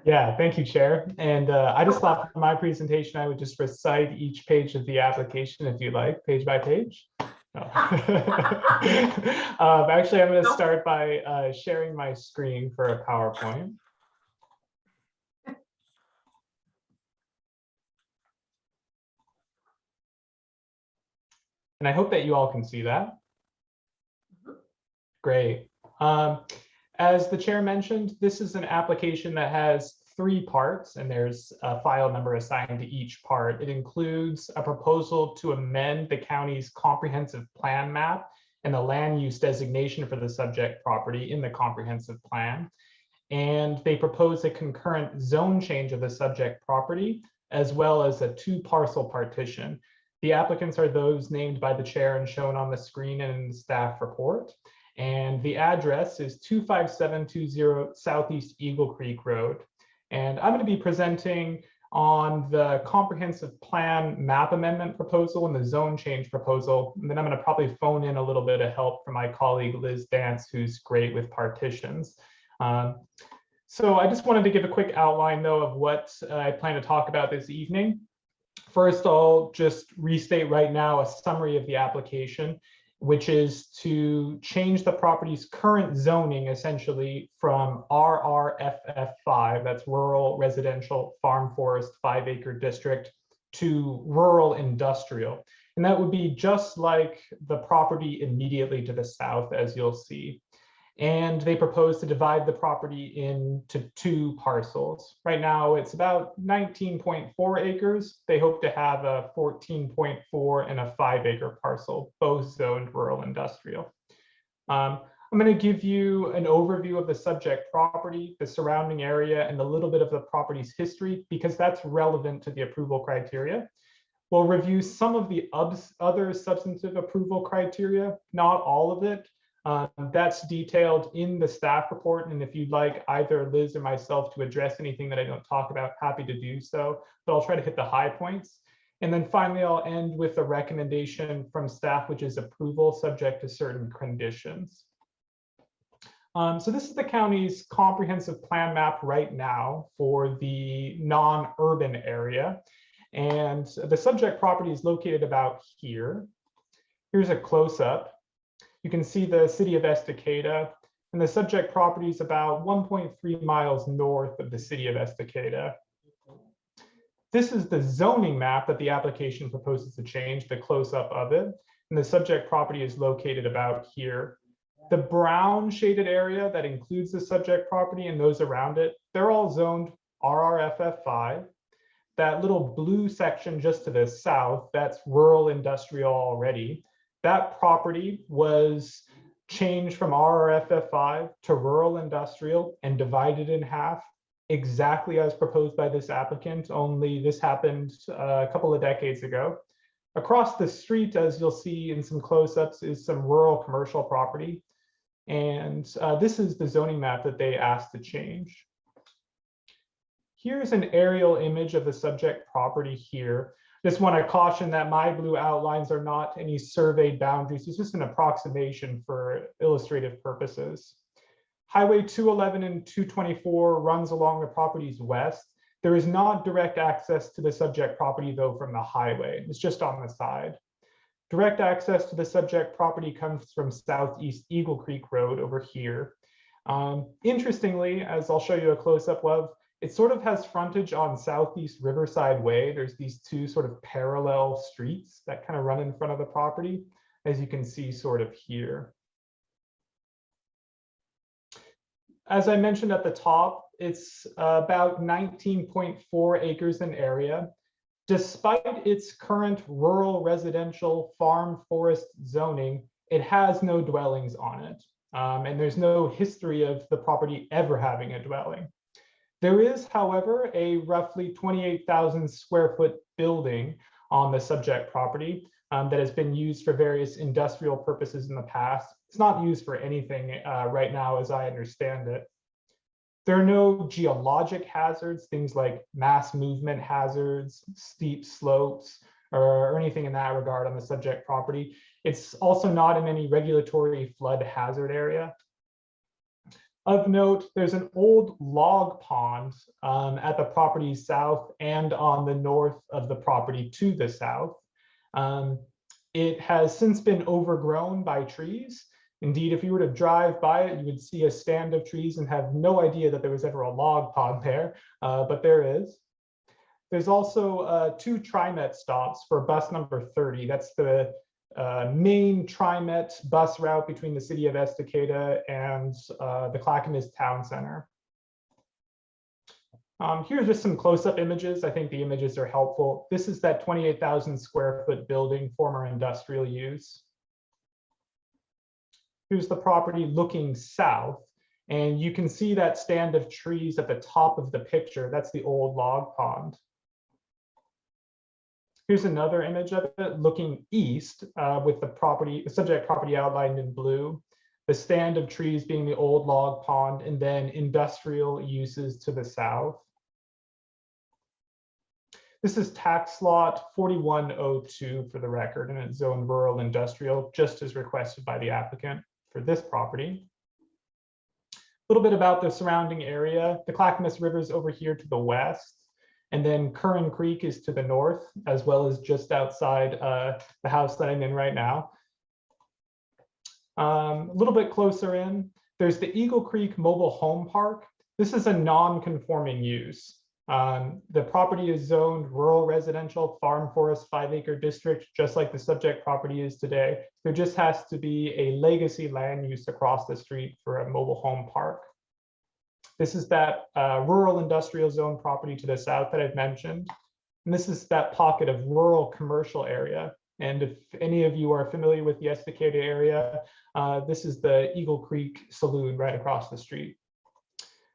Yeah, thank you, Chair. And I just thought for my presentation, I would just recite each page of the application if you like, page by page. No. Actually, I'm going to start by sharing my screen for a PowerPoint. And I hope that you all can see that. Great. As the chair mentioned, this is an application that has 3 parts, and there's a file number assigned to each part. It includes a proposal to amend the county's comprehensive plan map and the land use designation for the subject property in the comprehensive plan. And they propose a concurrent zone change of the subject property, as well as a 2-parcel partition. The applicants are those named by the chair and shown on the screen and in the staff report. And the address is 25720 Southeast Eagle Creek Road. And I'm going to be presenting on the comprehensive plan map amendment proposal and the zone change proposal. And then I'm going to probably phone in a little bit of help from my colleague Liz Dance, who's great with partitions. So I just wanted to give a quick outline, though, of what I plan to talk about this evening. First, I'll just restate right now a summary of the application, which is to change the property's current zoning essentially from RRFF5, that's Rural Residential Farm Forest 5-acre district, to rural industrial. And that would be just like the property immediately to the south, as you'll see. And they propose to divide the property into 2 parcels. Right now, it's about 19.4 acres. They hope to have a 14.4 and a 5-acre parcel, both zoned rural industrial. I'm going to give you an overview of the subject property, the surrounding area, and a little bit of the property's history, because that's relevant to the approval criteria. We'll review some of the other substantive approval criteria, not all of it. That's detailed in the staff report, and if you'd like either Liz or myself to address anything that I don't talk about, happy to do so, but I'll try to hit the high points. And then finally, I'll end with a recommendation from staff, which is approval subject to certain conditions. So this is the county's comprehensive plan map right now for the non-urban area. And the subject property is located about here. Here's a close-up. You can see the city of Estacada, and the subject property is about 1.3 miles north of the city of Estacada. This is the zoning map that the application proposes to change, the close-up of it, and the subject property is located about here. The brown shaded area that includes the subject property and those around it, they're all zoned RRFF5. That little blue section just to the south, that's rural industrial already. That property was changed from RRFF5 to rural industrial and divided in half, exactly as proposed by this applicant, only this happened a couple of decades ago. Across the street, as you'll see in some close-ups, is some rural commercial property. And this is the zoning map that they asked to change. Here's an aerial image of the subject property here. Just want to caution that my blue outlines are not any surveyed boundaries. It's just an approximation for illustrative purposes. Highway 211 and 224 runs along the property's west. There is not direct access to the subject property though from the highway. It's just on the side. Direct access to the subject property comes from Southeast Eagle Creek Road over here. Interestingly, as I'll show you a close-up of, it sort of has frontage on Southeast Riverside Way. There's these two sort of parallel streets that kind of run in front of the property, as you can see sort of here. As I mentioned at the top, it's about 19.4 acres in area. Despite its current rural residential farm forest zoning, it has no dwellings on it. And there's no history of the property ever having a dwelling. There is, however, a roughly 28,000 square foot building on the subject property that has been used for various industrial purposes in the past. It's not used for anything right now, as I understand it. There are no geologic hazards, things like mass movement hazards, steep slopes, or anything in that regard on the subject property. It's also not in any regulatory flood hazard area. Of note, there's an old log pond at the property south and on the north of the property to the south. It has since been overgrown by trees. Indeed, if you were to drive by it, you would see a stand of trees and have no idea that there was ever a log pond there, but there is. There's also 2 TriMet stops for bus number 30. That's the main TriMet bus route between the city of Estacada and the Clackamas Town Center. Here's just some close-up images. I think the images are helpful. This is that 28,000 square foot building, former industrial use. Here's the property looking south, and you can see that stand of trees at the top of the picture. That's the old log pond. Here's another image of it looking east with the subject property outlined in blue, the stand of trees being the old log pond, and then industrial uses to the south. This is tax lot 4102 for the record, and it's zoned rural industrial, just as requested by the applicant for this property. A little bit about the surrounding area. The Clackamas River is over here to the west. And then Curran Creek is to the north, as well as just outside the house that I'm in right now. A little bit closer in, there's the Eagle Creek Mobile Home Park. This is a non-conforming use. The property is zoned rural residential farm forest 5-acre district, just like the subject property is today. There just has to be a legacy land use across the street for a mobile home park. This is that rural industrial zone property to the south that I've mentioned. And this is that pocket of rural commercial area. And if any of you are familiar with the Estacada area, this is the Eagle Creek Saloon right across the street.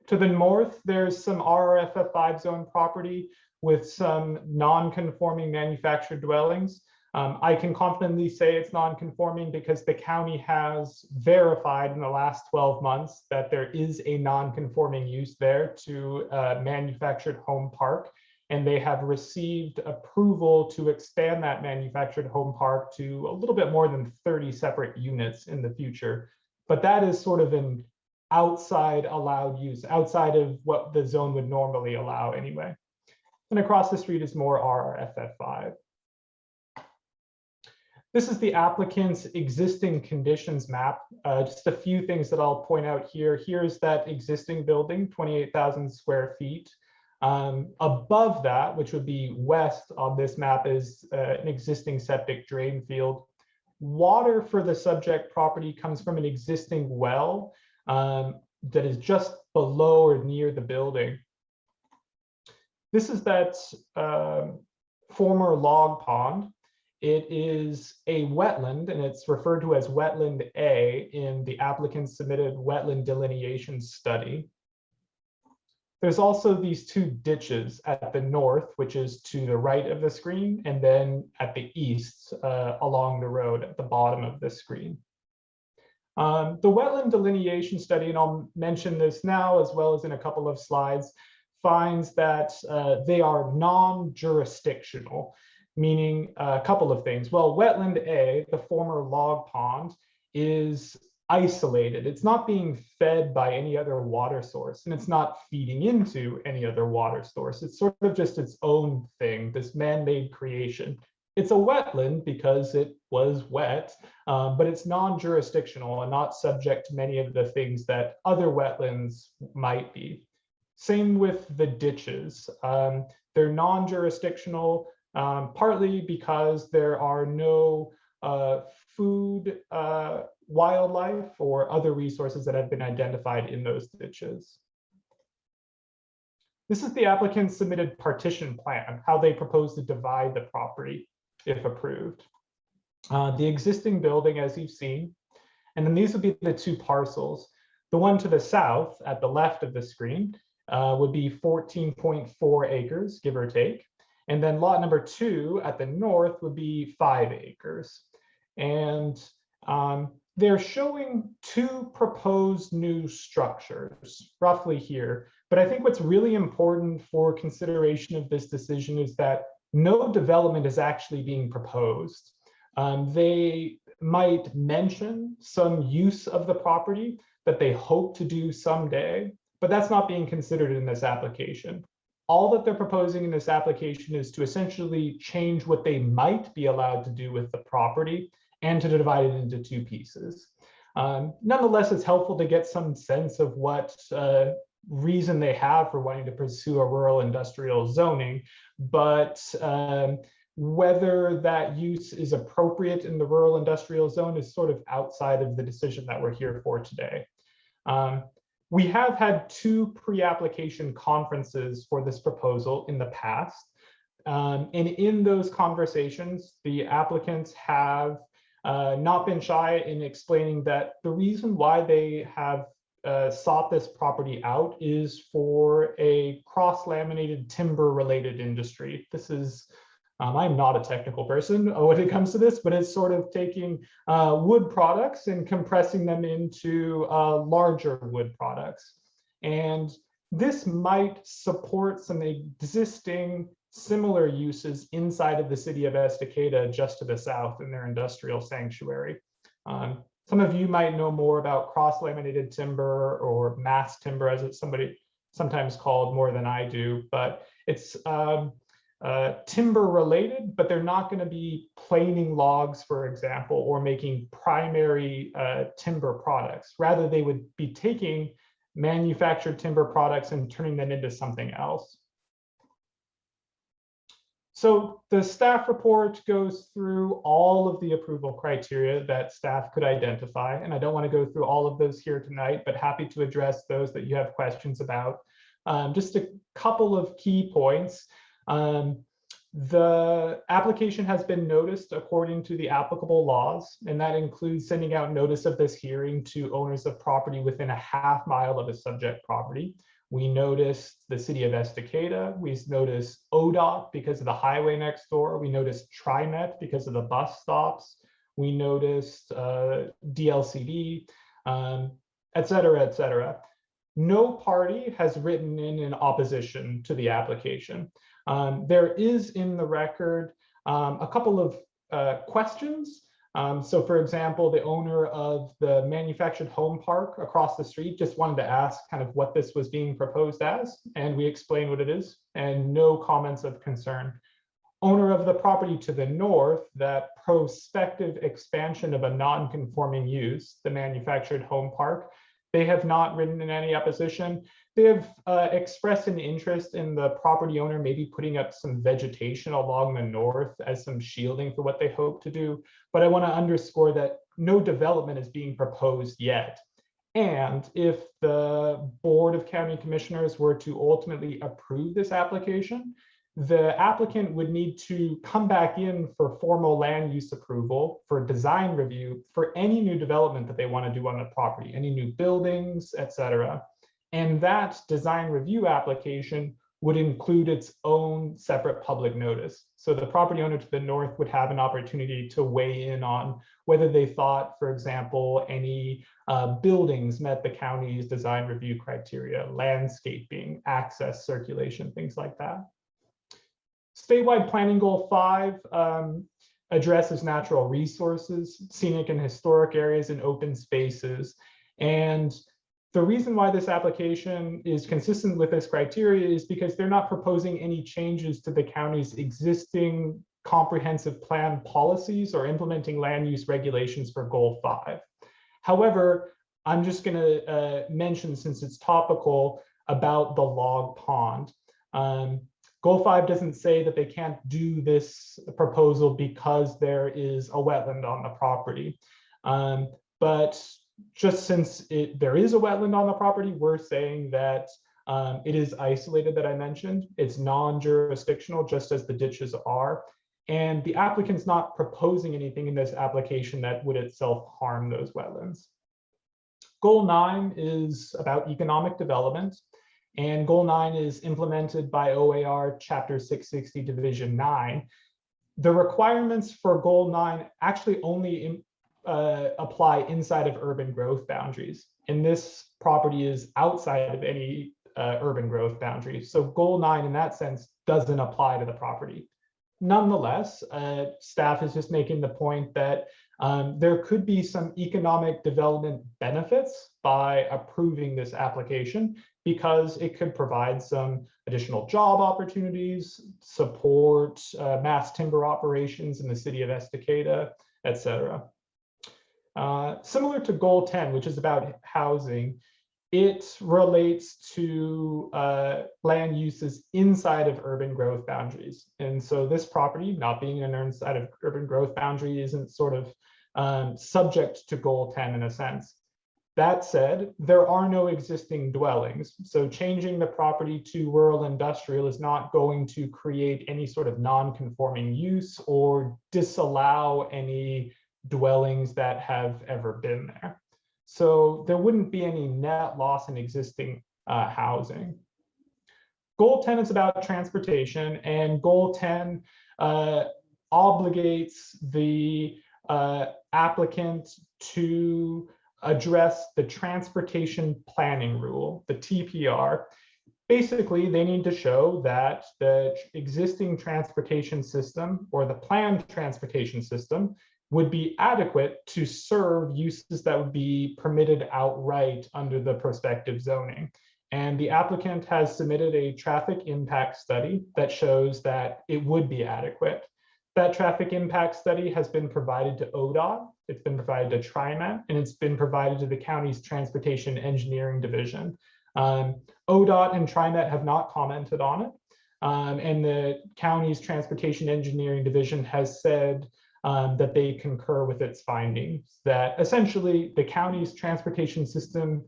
To the north, there's some RRFF5 zone property with some non-conforming manufactured dwellings. I can confidently say it's non-conforming because the county has verified in the last 12 months that there is a non-conforming use there to a manufactured home park, and they have received approval to expand that manufactured home park to a little bit more than 30 separate units in the future. But that is sort of an outside allowed use, outside of what the zone would normally allow anyway. And across the street is more RRFF5. This is the applicant's existing conditions map. Just a few things that I'll point out here. Here's that existing building, 28,000 square feet. Above that, which would be west on this map, is an existing septic drain field. Water for the subject property comes from an existing well that is just below or near the building. This is that former log pond. It is a wetland, and it's referred to as Wetland A in the applicant's submitted wetland delineation study. There's also these 2 ditches at the north, which is to the right of the screen, and then at the east along the road at the bottom of the screen. The wetland delineation study, and I'll mention this now as well as in a couple of slides, finds that they are non-jurisdictional, meaning a couple of things. Well, wetland A, the former log pond, is isolated. It's not being fed by any other water source, and it's not feeding into any other water source. It's sort of just its own thing, this man-made creation. It's a wetland because it was wet, but it's non-jurisdictional and not subject to many of the things that other wetlands might be. Same with the ditches. They're non-jurisdictional, partly because there are no food, wildlife, or other resources that have been identified in those ditches. This is the applicant's submitted partition plan, how they propose to divide the property if approved. The existing building, as you've seen, and then these would be the two parcels. The one to the south at the left of the screen would be 14.4 acres, give or take. And then lot number 2 at the north would be 5 acres. And they're showing 2 proposed new structures roughly here. But I think what's really important for consideration of this decision is that no development is actually being proposed. They might mention some use of the property that they hope to do someday, but that's not being considered in this application. All that they're proposing in this application is to essentially change what they might be allowed to do with the property and to divide it into 2 pieces. Nonetheless, it's helpful to get some sense of what reason they have for wanting to pursue a rural industrial zoning, but whether that use is appropriate in the rural industrial zone is sort of outside of the decision that we're here for today. We have had 2 pre-application conferences for this proposal in the past. And in those conversations, the applicants have not been shy in explaining that the reason why they have sought this property out is for a cross-laminated timber-related industry. This is, I'm not a technical person when it comes to this, but it's sort of taking wood products and compressing them into larger wood products. And this might support some existing similar uses inside of the city of Estacada, just to the south in their industrial sanctuary. Some of you might know more about cross-laminated timber or mass timber, as it's sometimes called, more than I do, but it's timber related, but they're not going to be planing logs, for example, or making primary timber products. Rather, they would be taking manufactured timber products and turning them into something else. So the staff report goes through all of the approval criteria that staff could identify, and I don't want to go through all of those here tonight, but happy to address those that you have questions about. Just a couple of key points. The application has been noticed according to the applicable laws, and that includes sending out notice of this hearing to owners of property within a ½ mile of a subject property. We noticed the city of Estacada. We noticed ODOT because of the highway next door. We noticed TriMet because of the bus stops. We noticed DLCD, et cetera, et cetera. No party has written in opposition to the application. There is in the record a couple of questions. So for example, the owner of the manufactured home park across the street just wanted to ask kind of what this was being proposed as, and we explained what it is, and no comments of concern. Owner of the property to the north, that prospective expansion of a non-conforming use, the manufactured home park, they have not written in any opposition. They have expressed an interest in the property owner maybe putting up some vegetation along the north as some shielding for what they hope to do. But I want to underscore that no development is being proposed yet. And if the Board of County Commissioners were to ultimately approve this application, the applicant would need to come back in for formal land use approval for design review for any new development that they want to do on the property, any new buildings, et cetera. And that design review application would include its own separate public notice. So the property owner to the north would have an opportunity to weigh in on whether they thought, for example, any buildings met the county's design review criteria, landscaping, access, circulation, things like that. Statewide Planning Goal 5 addresses natural resources, scenic and historic areas, and open spaces. And the reason why this application is consistent with this criteria is because they're not proposing any changes to the county's existing comprehensive plan policies or implementing land use regulations for Goal 5. However, I'm just going to mention, since it's topical, about the log pond. Goal 5 doesn't say that they can't do this proposal because there is a wetland on the property. But just since there is a wetland on the property, we're saying that it is isolated, that I mentioned. It's non-jurisdictional, just as the ditches are. And the applicant's not proposing anything in this application that would itself harm those wetlands. Goal 9 is about economic development. And Goal 9 is implemented by OAR Chapter 660, Division 9. The requirements for Goal 9 actually only apply inside of urban growth boundaries. And this property is outside of any urban growth boundaries. So Goal 9 in that sense doesn't apply to the property. Nonetheless, staff is just making the point that there could be some economic development benefits by approving this application, because it could provide some additional job opportunities, support mass timber operations in the city of Estacada, etc. Similar to Goal 10, which is about housing, it relates to land uses inside of urban growth boundaries. And so this property, not being inside of urban growth boundary, isn't sort of subject to Goal 10 in a sense. That said, there are no existing dwellings. So changing the property to rural industrial is not going to create any sort of non-conforming use or disallow any dwellings that have ever been there. So there wouldn't be any net loss in existing housing. Goal 10 is about transportation, and Goal 10 obligates the applicant to address the transportation planning rule, the TPR. Basically, they need to show that the existing transportation system or the planned transportation system would be adequate to serve uses that would be permitted outright under the prospective zoning. And the applicant has submitted a traffic impact study that shows that it would be adequate. That traffic impact study has been provided to ODOT, it's been provided to TriMet, and it's been provided to the county's Transportation Engineering Division. ODOT and TriMet have not commented on it. And the county's Transportation Engineering Division has said that they concur with its findings, that essentially the county's transportation system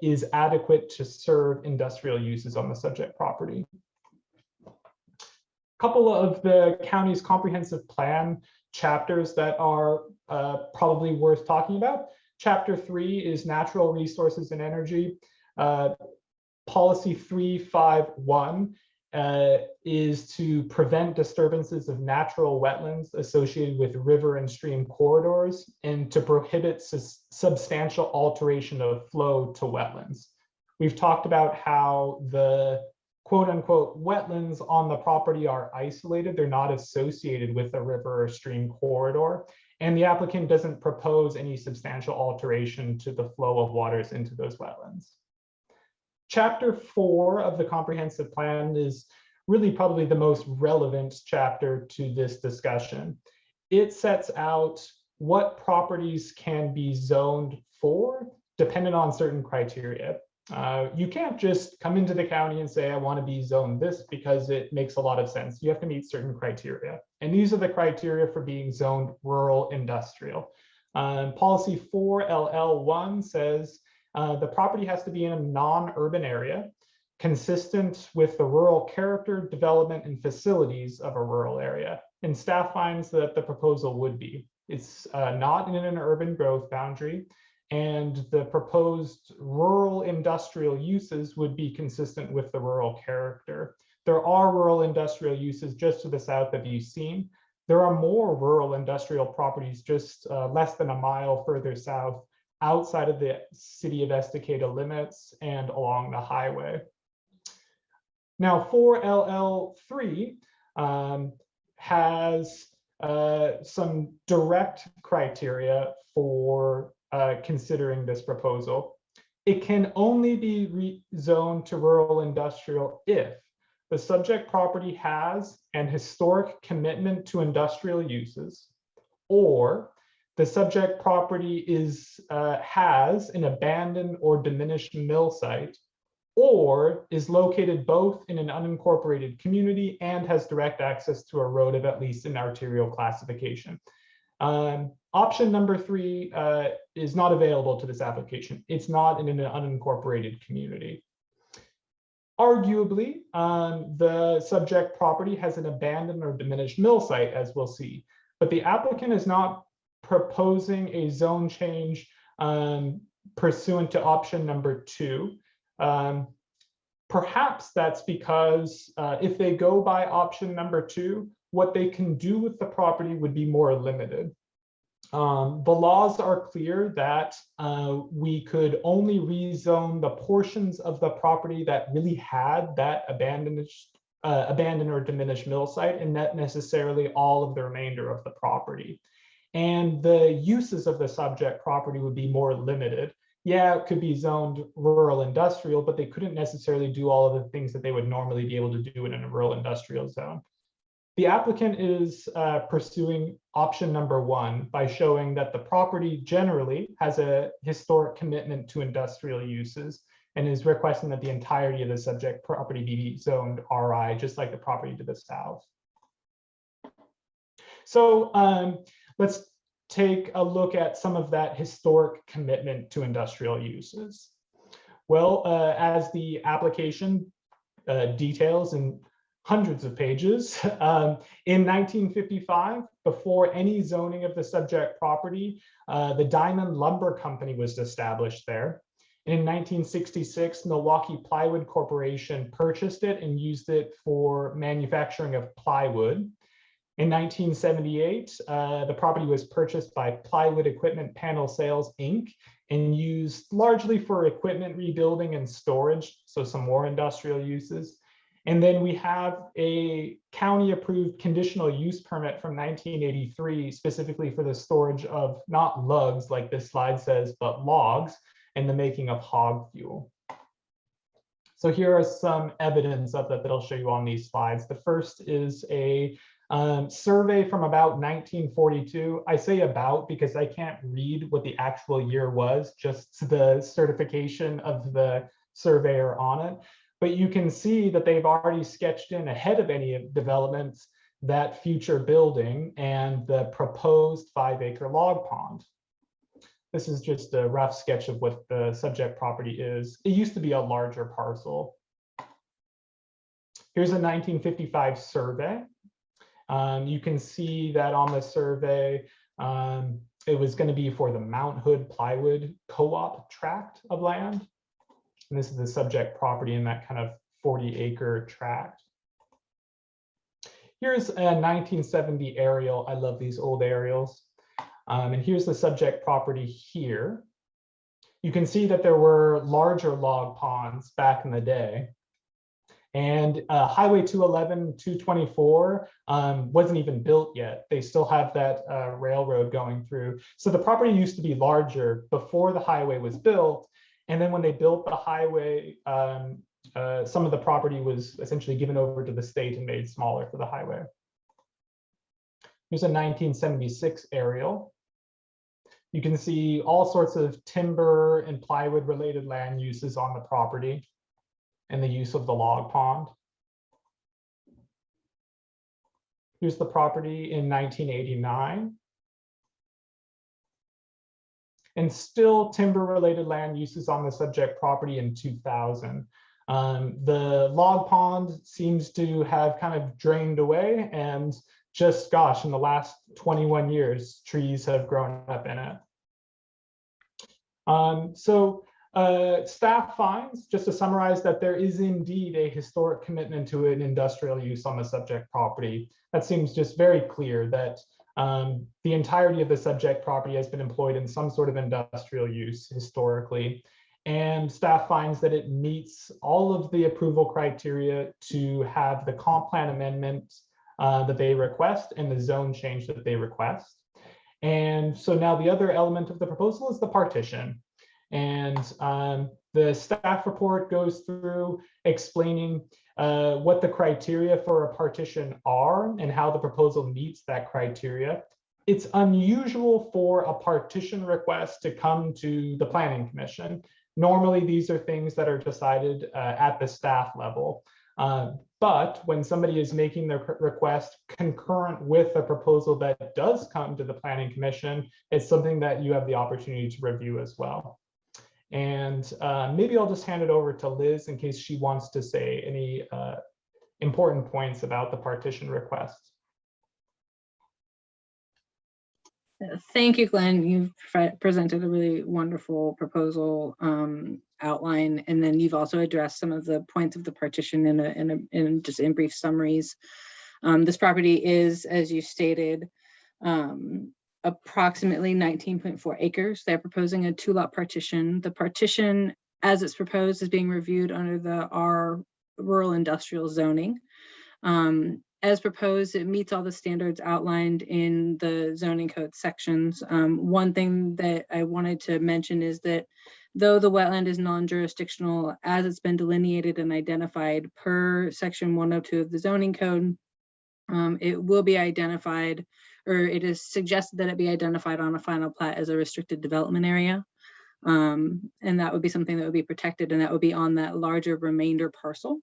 is adequate to serve industrial uses on the subject property. A couple of the county's comprehensive plan chapters that are probably worth talking about. Chapter 3 is natural resources and energy. Policy 351 is to prevent disturbances of natural wetlands associated with river and stream corridors and to prohibit substantial alteration of flow to wetlands. We've talked about how the quote unquote wetlands on the property are isolated. They're not associated with a river or stream corridor. And the applicant doesn't propose any substantial alteration to the flow of waters into those wetlands. Chapter 4 of the comprehensive plan is really probably the most relevant chapter to this discussion. It sets out what properties can be zoned for dependent on certain criteria. You can't just come into the county and say, I want to be zoned this, because it makes a lot of sense. You have to meet certain criteria. And these are the criteria for being zoned rural industrial. Policy 4LL1 says the property has to be in a non-urban area, consistent with the rural character, development, and facilities of a rural area. And staff finds that the proposal would be. It's not in an urban growth boundary. and the proposed rural industrial uses would be consistent with the rural character. There are rural industrial uses just to the south that you've seen. There are more rural industrial properties just less than a mile further south outside of the city of Estacada limits and along the highway. Now 4LL3 has some direct criteria for considering this proposal. It can only be rezoned to rural industrial if the subject property has an historic commitment to industrial uses, or the subject property has an abandoned or diminished mill site, or is located both in an unincorporated community and has direct access to a road of at least an arterial classification. Option number 3 is not available to this application. It's not in an unincorporated community. Arguably, the subject property has an abandoned or diminished mill site, as we'll see, but the applicant is not proposing a zone change pursuant to option number 2. Perhaps that's because if they go by option number 2, what they can do with the property would be more limited. The laws are clear that we could only rezone the portions of the property that really had that abandoned or diminished mill site, and not necessarily all of the remainder of the property. And the uses of the subject property would be more limited. Yeah, it could be zoned rural industrial, but they couldn't necessarily do all of the things that they would normally be able to do in a rural industrial zone. The applicant is pursuing option number 1 by showing that the property generally has a historic commitment to industrial uses and is requesting that the entirety of the subject property be zoned RI, just like the property to the south. So let's take a look at some of that historic commitment to industrial uses. Well, as the application details in hundreds of pages, in 1955, before any zoning of the subject property, the Diamond Lumber Company was established there. In 1966, Milwaukee Plywood Corporation purchased it and used it for manufacturing of plywood. In 1978, the property was purchased by Plywood Equipment Panel Sales, Inc., and used largely for equipment rebuilding and storage, so some more industrial uses. And then we have a county-approved conditional use permit from 1983, specifically for the storage of not lugs, like this slide says, but logs, and the making of hog fuel. So here are some evidence of that I'll show you on these slides. The first is a survey from about 1942. I say about because I can't read what the actual year was, just the certification of the surveyor on it. But you can see that they've already sketched in ahead of any developments that future building and the proposed 5-acre log pond. This is just a rough sketch of what the subject property is. It used to be a larger parcel. Here's a 1955 survey. You can see that on the survey, it was going to be for the Mount Hood Plywood Co-op tract of land. And this is the subject property in that kind of 40-acre tract. Here's a 1970 aerial. I love these old aerials. And here's the subject property here. You can see that there were larger log ponds back in the day. And Highway 211, 224 wasn't even built yet. They still have that railroad going through. So the property used to be larger before the highway was built. And then when they built the highway, some of the property was essentially given over to the state and made smaller for the highway. Here's a 1976 aerial. You can see all sorts of timber and plywood related land uses on the property and the use of the log pond. Here's the property in 1989. And still timber related land uses on the subject property in 2000. The log pond seems to have kind of drained away, and just gosh, in the last 21 years, trees have grown up in it. Staff finds, just to summarize, that there is indeed a historic commitment to an industrial use on the subject property. That seems just very clear that the entirety of the subject property has been employed in some sort of industrial use historically. And staff finds that it meets all of the approval criteria to have the comp plan amendment that they request and the zone change that they request. And so now the other element of the proposal is the partition. And the staff report goes through explaining what the criteria for a partition are and how the proposal meets that criteria. It's unusual for a partition request to come to the Planning Commission. Normally, these are things that are decided at the staff level. But when somebody is making their request concurrent with a proposal that does come to the Planning Commission, it's something that you have the opportunity to review as well. And maybe I'll just hand it over to Liz in case she wants to say any important points about the partition request. Thank you, Glenn. You've presented a really wonderful proposal outline, and then you've also addressed some of the points of the partition in just in brief summaries. This property is, as you stated, approximately 19.4 acres. They're proposing a 2-lot partition. The partition, as it's proposed, is being reviewed under the R rural industrial zoning. As proposed, it meets all the standards outlined in the zoning code sections. One thing that I wanted to mention is that though the wetland is non-jurisdictional, as it's been delineated and identified per section 102 of the zoning code, it will be identified, or it is suggested that it be identified on a final plat as a restricted development area. And that would be something that would be protected, and that would be on that larger remainder parcel.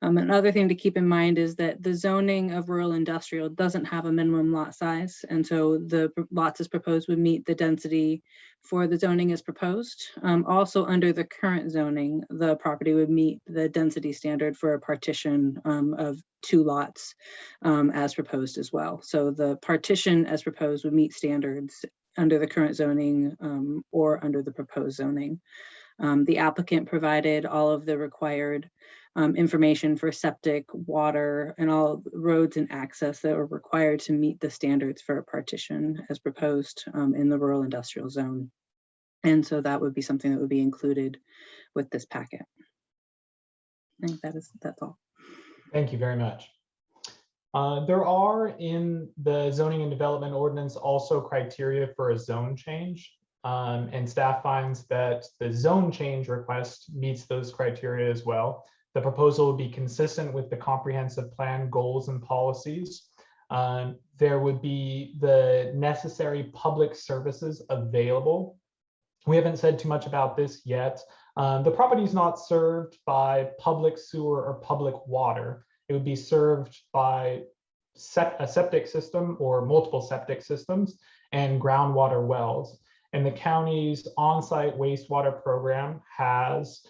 Another thing to keep in mind is that the zoning of rural industrial doesn't have a minimum lot size. And so the lots as proposed would meet the density for the zoning as proposed. Also under the current zoning, the property would meet the density standard for a partition of 2 lots as proposed as well. So the partition as proposed would meet standards under the current zoning or under the proposed zoning. The applicant provided all of the required information for septic, water, and all roads and access that are required to meet the standards for a partition as proposed in the rural industrial zone. And so that would be something that would be included with this packet. I think that's all. Thank you very much. There are in the zoning and development ordinance also criteria for a zone change. And staff finds that the zone change request meets those criteria as well. The proposal would be consistent with the comprehensive plan goals and policies. There would be the necessary public services available. We haven't said too much about this yet. The property is not served by public sewer or public water. It would be served by a septic system or multiple septic systems and groundwater wells. And the county's on-site wastewater program has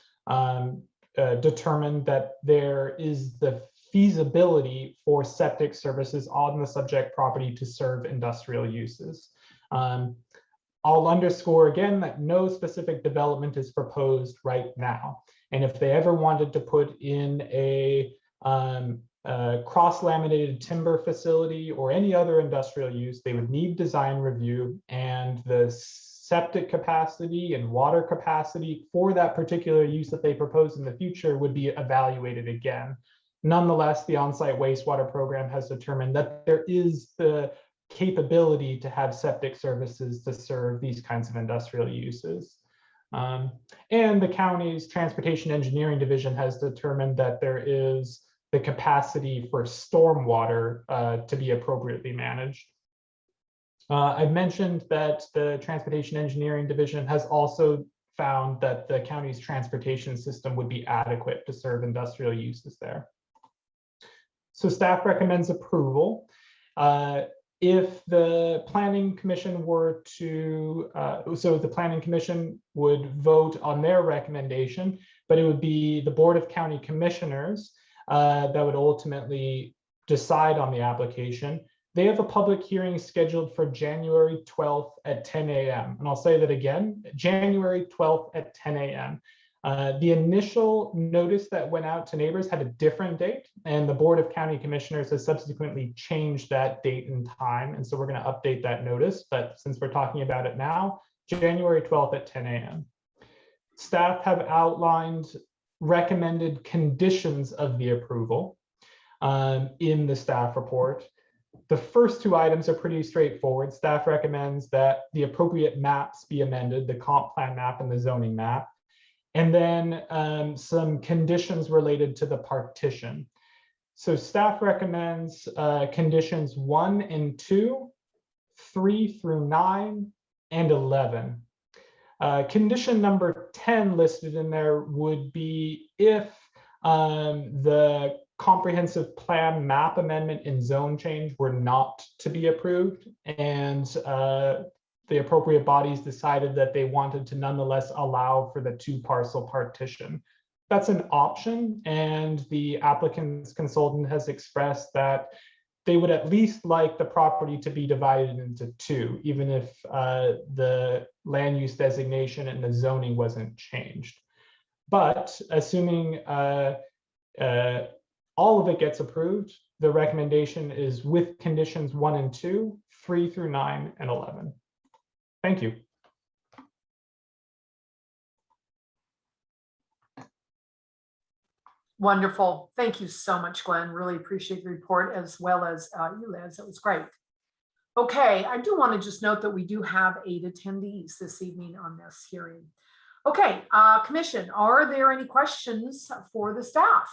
determined that there is the feasibility for septic services on the subject property to serve industrial uses. I'll underscore again that no specific development is proposed right now. And if they ever wanted to put in a cross-laminated timber facility or any other industrial use, they would need design review, and the septic capacity and water capacity for that particular use that they propose in the future would be evaluated again. Nonetheless, the on-site wastewater program has determined that there is the capability to have septic services to serve these kinds of industrial uses. And the county's transportation engineering division has determined that there is the capacity for stormwater to be appropriately managed. I've mentioned that the Transportation Engineering Division has also found that the county's transportation system would be adequate to serve industrial uses there. So staff recommends approval. If the Planning Commission were to, so the Planning Commission would vote on their recommendation, but it would be the Board of County Commissioners that would ultimately decide on the application. They have a public hearing scheduled for January 12th at 10 a.m. And I'll say that again, January 12th at 10 a.m. The initial notice that went out to neighbors had a different date, and the Board of County Commissioners has subsequently changed that date and time. And so we're going to update that notice. But since we're talking about it now, January 12th at 10 a.m. Staff have outlined recommended conditions of the approval in the staff report. The first two items are pretty straightforward. Staff recommends that the appropriate maps be amended, the comp plan map and the zoning map. And then some conditions related to the partition. So staff recommends conditions 1 and 2, 3 through 9, and 11. Condition number 10 listed in there would be if the comprehensive plan map amendment and zone change were not to be approved, and the appropriate bodies decided that they wanted to nonetheless allow for the 2-parcel partition. That's an option, and the applicant's consultant has expressed that they would at least like the property to be divided into 2, even if the land use designation and the zoning wasn't changed. But assuming all of it gets approved, the recommendation is with conditions 1 and 2, 3 through 9, and 11. Thank you. Wonderful. Thank you so much, Glenn. Really appreciate the report, as well as you, Liz. It was great. Okay, I do want to just note that we do have 8 attendees this evening on this hearing. Okay, Commission, are there any questions for the staff?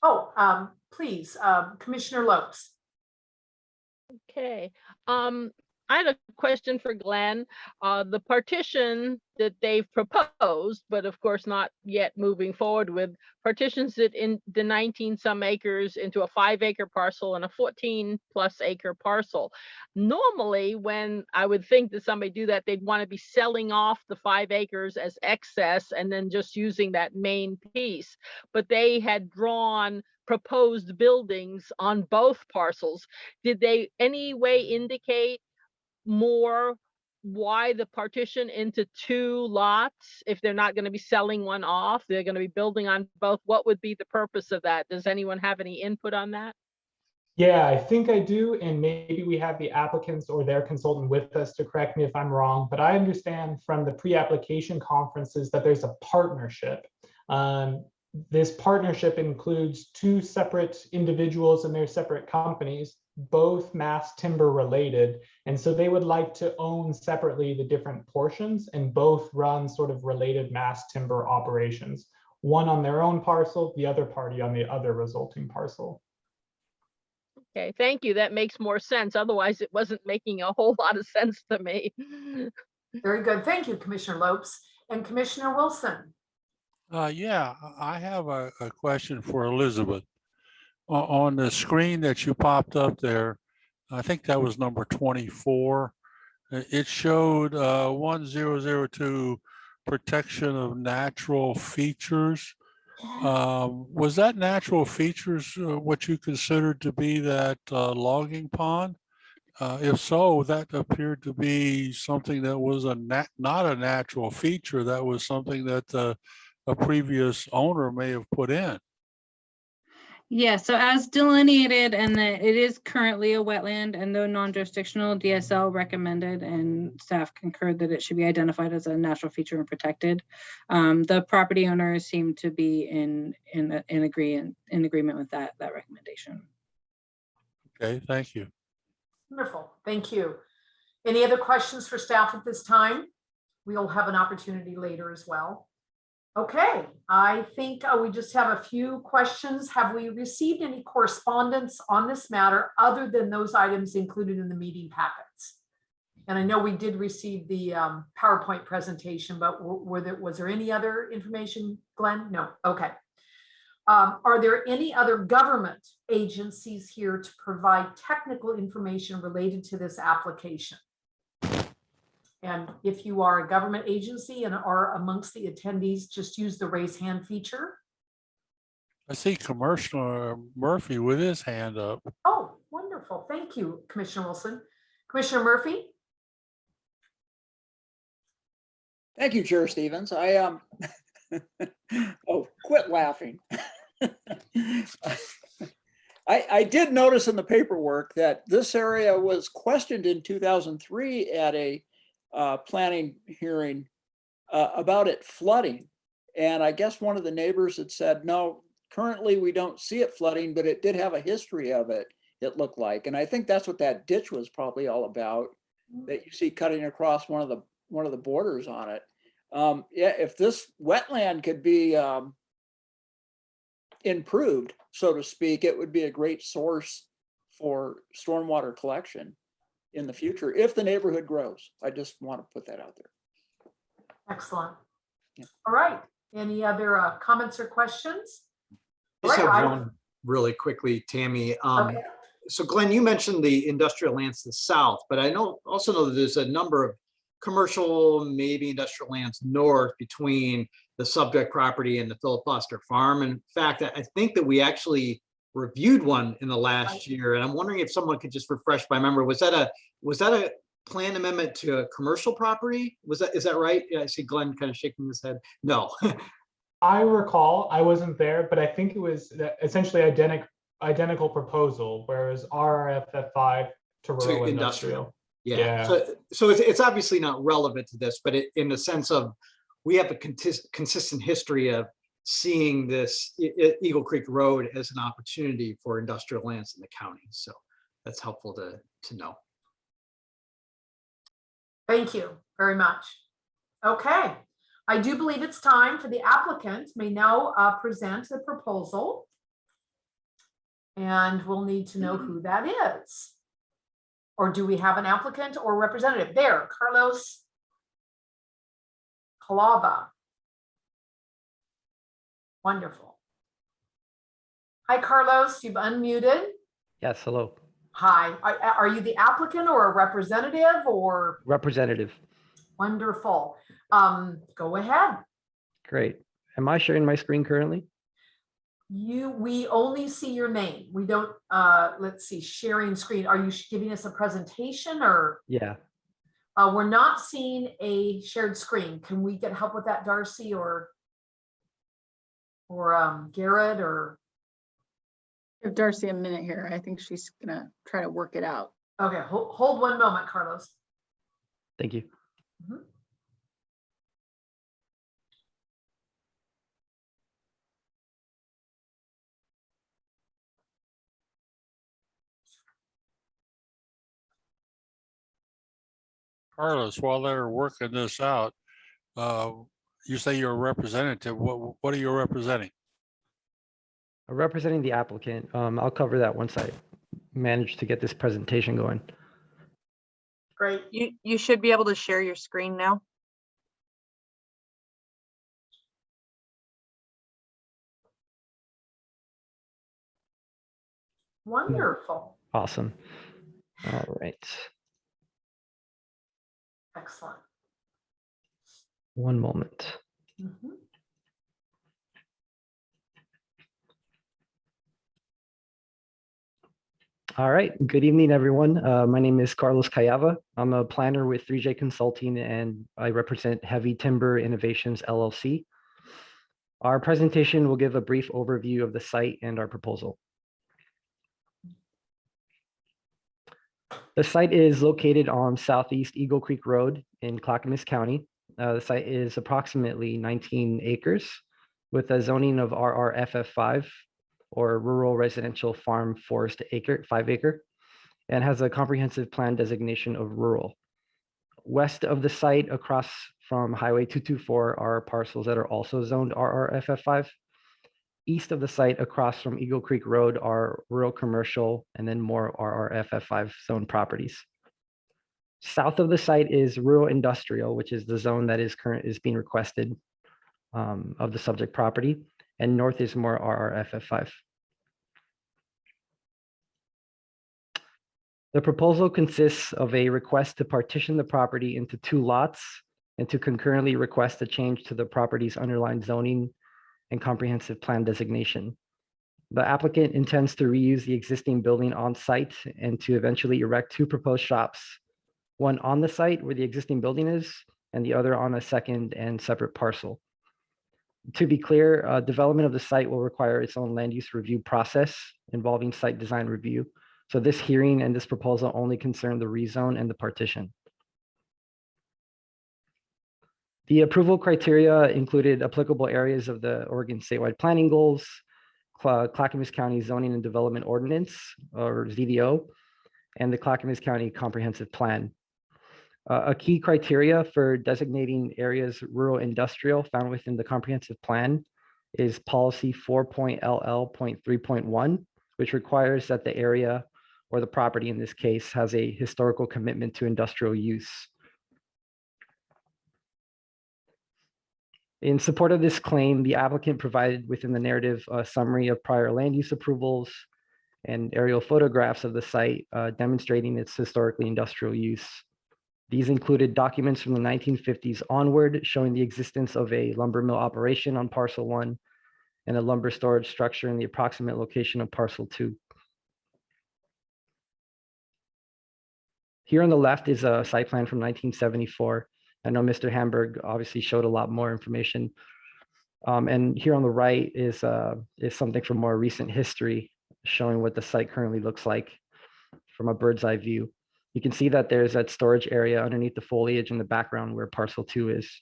Oh, please, Commissioner Lopes. Okay. I had a question for Glenn. The partition that they've proposed, but of course not yet moving forward with, partitions it in the 19-some acres into a 5-acre parcel and a 14+ acre parcel. Normally, when I would think that somebody do that, they'd want to be selling off the 5 acres as excess and then just using that main piece. But they had drawn proposed buildings on both parcels. Did they any way indicate more why the partition into 2 lots? If they're not going to be selling one off, they're going to be building on both. What would be the purpose of that? Does anyone have any input on that? Yeah, I think I do, and maybe we have the applicants or their consultant with us to correct me if I'm wrong, but I understand from the pre-application conferences that there's a partnership. This partnership includes 2 separate individuals and their separate companies, both mass timber related. And so they would like to own separately the different portions and both run sort of related mass timber operations, one on their own parcel, the other party on the other resulting parcel. Okay, thank you. That makes more sense. Otherwise, it wasn't making a whole lot of sense to me. Very good. Thank you, Commissioner Lopes. And Commissioner Wilson. Yeah, I have a question for Elizabeth. On the screen that you popped up there, I think that was number 24. It showed 1002 protection of natural features. Was that natural features what you considered to be that logging pond? If so, that appeared to be something that was not a natural feature. That was something that a previous owner may have put in. Yeah, so as delineated, and it is currently a wetland, and though non-jurisdictional, DSL recommended and staff concurred that it should be identified as a natural feature and protected. The property owners seem to be in agreement with that recommendation. Okay, thank you. Wonderful. Thank you. Any other questions for staff at this time? We'll have an opportunity later as well. Okay, I think we just have a few questions. Have we received any correspondence on this matter other than those items included in the meeting packets? And I know we did receive the PowerPoint presentation, but was there any other information, Glenn? No. Okay. Are there any other government agencies here to provide technical information related to this application? And if you are a government agency and are amongst the attendees, just use the raise hand feature. I see Commissioner Murphy with his hand up. Oh, wonderful. Thank you, Commissioner Wilson. Commissioner Murphy? Thank you, Chair Stevens. Oh, quit laughing. I did notice in the paperwork that this area was questioned in 2003 at a planning hearing about it flooding. And I guess one of the neighbors had said, no, currently we don't see it flooding, but it did have a history of it, it looked like. And I think that's what that ditch was probably all about, that you see cutting across one of the borders on it. Yeah, if this wetland could be improved, so to speak, it would be a great source for stormwater collection in the future if the neighborhood grows. I just want to put that out there. Excellent. Yeah. All right. Any other comments or questions? Just All have right, one really quickly, Tammy. Okay. So Glenn, you mentioned the industrial lands to the south, but I also know that there's a number of commercial, maybe industrial lands north between the subject property and the Philip Foster Farm. In fact, I think that we actually reviewed one in the last year, and I'm wondering if someone could just refresh my memory. Was that a plan amendment to a commercial property? Is that right? Yeah, I see Glenn kind of shaking his head. No. I recall, I wasn't there, but I think it was essentially identical proposal, whereas RRFF5 to rural industrial. Yeah. So it's obviously not relevant to this, but in the sense of we have a consistent history of seeing this Eagle Creek Road as an opportunity for industrial lands in the county. So that's helpful to know. Thank you very much. Okay, I do believe it's time for the applicant may now present the proposal. And we'll need to know who that is. Or do we have an applicant or representative? There, Carlos Calava. Wonderful. Hi, Carlos, you've unmuted. Yes, hello. Hi, are you the applicant or a representative or? Representative. Wonderful. Go ahead. Great. Am I sharing my screen currently? We only see your name. We don't, let's see, sharing screen. Are you giving us a presentation or? Yeah. We're not seeing a shared screen. Can we get help with that, Darcy or Garrett or? Give Darcy a minute here. I think she's gonna try to work it out. Okay, hold one moment, Carlos. Thank you. Mhm. Carlos, while they're working this out, you say you're a representative. What are you representing? I'm representing the applicant. I'll cover that once I manage to get this presentation going. Great. You should be able to share your screen now. Wonderful. Awesome. All right. Excellent. One moment. Mhm. All right. Good evening, everyone. My name is Carlos Callava. I'm a planner with 3J Consulting, and I represent Heavy Timber Innovations, LLC. Our presentation will give a brief overview of the site and our proposal. The site is located on Southeast Eagle Creek Road in Clackamas County. The site is approximately 19 acres with a zoning of RRFF5 or Rural Residential Farm Forest 5 acre, and has a comprehensive plan designation of rural. West of the site across from Highway 224 are parcels that are also zoned RRFF5. East of the site across from Eagle Creek Road are rural commercial and then more RRFF5 zone properties. South of the site is rural industrial, which is the zone that is being requested of the subject property, and north is more RRFF5. The proposal consists of a request to partition the property into 2 lots and to concurrently request a change to the property's underlying zoning and comprehensive plan designation. The applicant intends to reuse the existing building on site and to eventually erect 2 proposed shops, one on the site where the existing building is, and the other on a second and separate parcel. To be clear, development of the site will require its own land use review process involving site design review. So this hearing and this proposal only concern the rezone and the partition. The approval criteria included applicable areas of the Oregon statewide planning goals, Clackamas County Zoning and Development Ordinance, or ZDO, and the Clackamas County Comprehensive Plan. A key criteria for designating areas rural industrial found within the comprehensive plan is policy 4.LL.3.1, which requires that the area or the property in this case has a historical commitment to industrial use. In support of this claim, the applicant provided within the narrative a summary of prior land use approvals and aerial photographs of the site demonstrating its historically industrial use. These included documents from the 1950s onward showing the existence of a lumber mill operation on parcel 1 and a lumber storage structure in the approximate location of parcel 2. Here on the left is a site plan from 1974. I know Mr. Hamburg obviously showed a lot more information. And here on the right is something from more recent history showing what the site currently looks like from a bird's eye view. You can see that there's that storage area underneath the foliage in the background where parcel 2 is.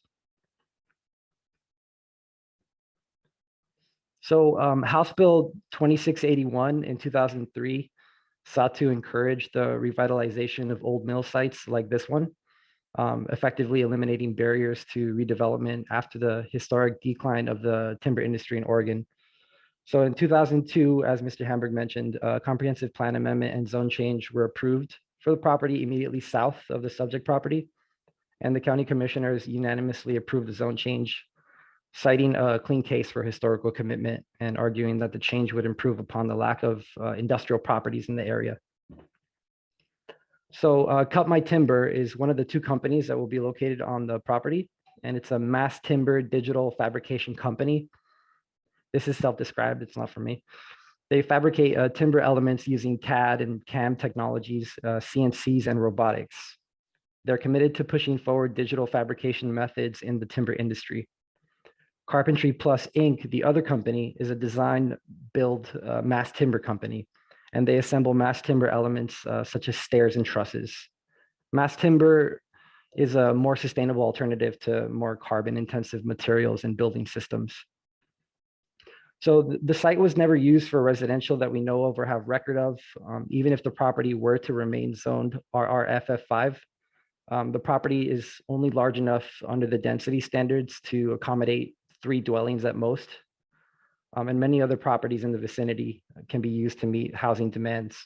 So House Bill 2681 in 2003 sought to encourage the revitalization of old mill sites like this one, effectively eliminating barriers to redevelopment after the historic decline of the timber industry in Oregon. So in 2002, as Mr. Hamburg mentioned, a comprehensive plan amendment and zone change were approved for the property immediately south of the subject property. And the county commissioners unanimously approved the zone change, citing a clean case for historical commitment and arguing that the change would improve upon the lack of industrial properties in the area. So Cut My Timber is one of the 2 companies that will be located on the property, and it's a mass timber digital fabrication company. This is self-described, it's not for me. They fabricate timber elements using CAD and CAM technologies, CNCs, and robotics. They're committed to pushing forward digital fabrication methods in the timber industry. Carpentry Plus Inc., the other company, is a design build mass timber company, and they assemble mass timber elements such as stairs and trusses. Mass timber is a more sustainable alternative to more carbon intensive materials and building systems. So the site was never used for residential that we know of or have record of, even if the property were to remain zoned RRFF5. The property is only large enough under the density standards to accommodate 3 dwellings at most. And many other properties in the vicinity can be used to meet housing demands.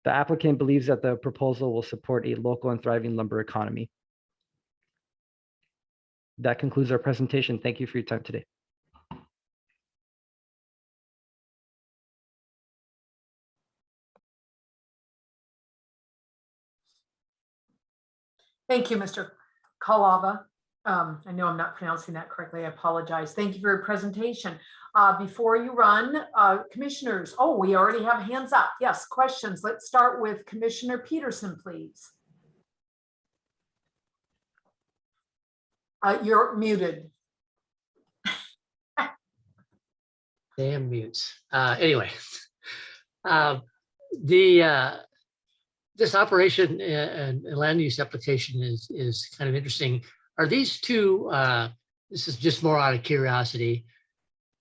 The applicant believes that the proposal will support a local and thriving lumber economy. That concludes our presentation. Thank you for your time today. Thank you, Mr. Kalava. I know I'm not pronouncing that correctly. I apologize. Thank you for your presentation. Before you run, commissioners, oh, we already have hands up. Yes, questions. Let's start with Commissioner Peterson, please. You're muted. Damn mutes. Anyway, this operation and land use application is kind of interesting. Are these 2, this is just more out of curiosity,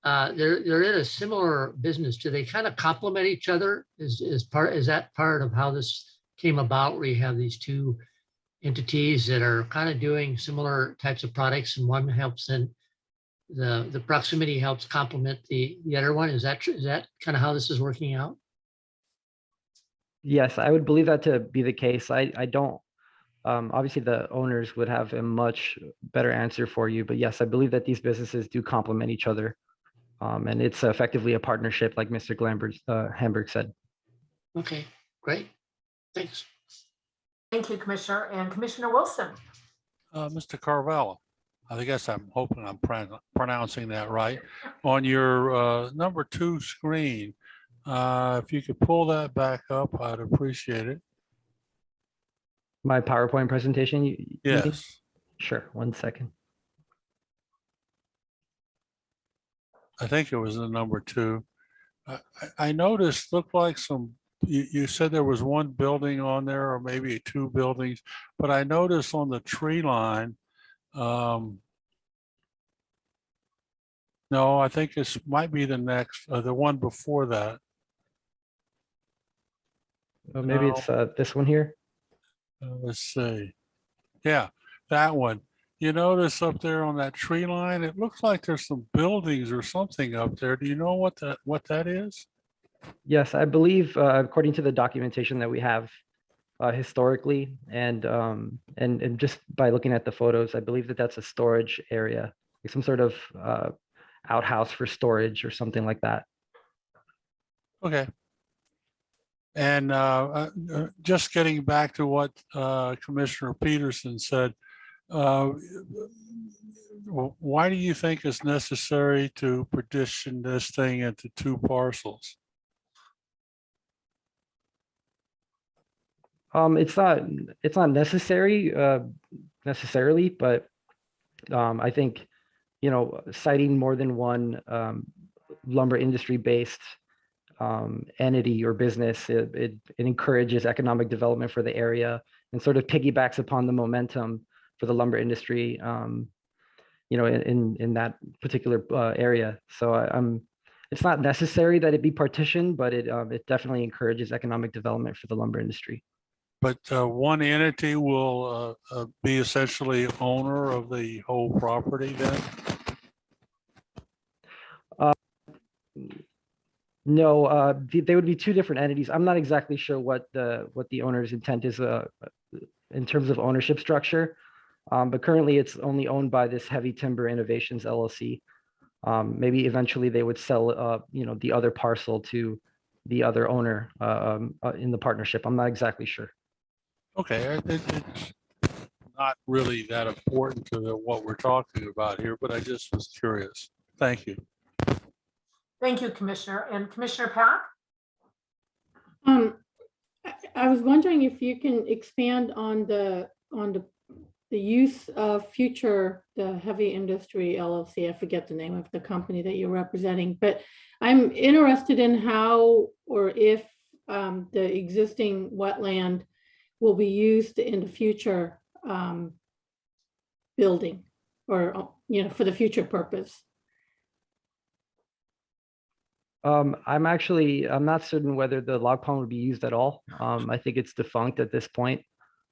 they're in a similar business. Do they kind of complement each other? Is that part of how this came about, where you have these 2 entities that are kind of doing similar types of products, and one helps in the proximity helps complement the other one? Is that kind of how this is working out? Yes, I would believe that to be the case. I don't, obviously the owners would have a much better answer for you, but yes, I believe that these businesses do complement each other. And it's effectively a partnership, like Mr. Hamburg said. Okay, great. Thanks. Thank you, Commissioner. And Commissioner Wilson. Mr. Carvalho, I guess I'm hoping I'm pronouncing that right. On your number 2 screen, if you could pull that back up, I'd appreciate it. My PowerPoint presentation? you mean? Yes, Sure, 1 second. I think it was the number 2. I noticed, looked like you said there was one building on there or maybe 2 buildings, but I noticed on the tree line, no, I think this might be the next, the one before that. Oh, maybe No. it's this one here. Let's see. Yeah, that one. You notice up there on that tree line, it looks like there's some buildings or something up there. Do you know what that is? Yes, I believe according to the documentation that we have historically, and just by looking at the photos, I believe that that's a storage area, like some sort of outhouse for storage or something like that. Okay. And just getting back to what Commissioner Peterson said, why do you think it's necessary to partition this thing into 2 parcels? It's not necessary necessarily, but I think, citing more than one lumber industry based entity or business, it encourages economic development for the area and sort of piggybacks upon the momentum for the lumber industry, in that particular area. So it's not necessary that it be partitioned, but it definitely encourages economic development for the lumber industry. But one entity will be essentially owner of the whole property then? No, they would be 2 different entities. I'm not exactly sure what the owner's intent is in terms of ownership structure, but currently it's only owned by this Heavy Timber Innovations LLC. Maybe eventually they would sell, the other parcel to the other owner in the partnership. I'm not exactly sure. Okay, it's not really that important to what we're talking about here, but I just was curious. Thank you. Thank you, Commissioner. And Commissioner Pack? I was wondering if you can expand on the use of Future, the Heavy Industry LLC. I forget the name of the company that you're representing, but I'm interested in how or if the existing wetland will be used in the future building or, for the future purpose. I'm not certain whether the log pond would be used at all. I think it's defunct at this point.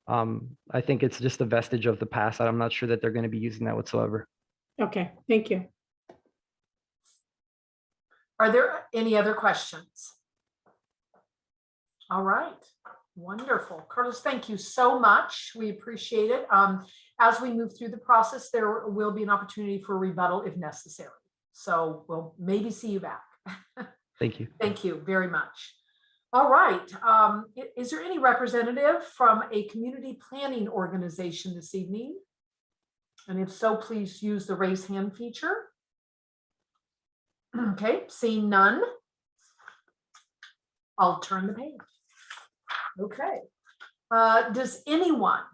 I think it's just a vestige of the past. I'm not sure that they're going to be using that whatsoever. Okay, thank you. Are there any other questions? All right, wonderful. Carlos, thank you so much. We appreciate it. As we move through the process, there will be an opportunity for rebuttal if necessary. So we'll maybe see you back. Thank you. Thank you very much. All right. Is there any representative from a community planning organization this evening? And if so, please use the raise hand feature. Okay, seeing none, I'll turn the page. Okay. Does anyone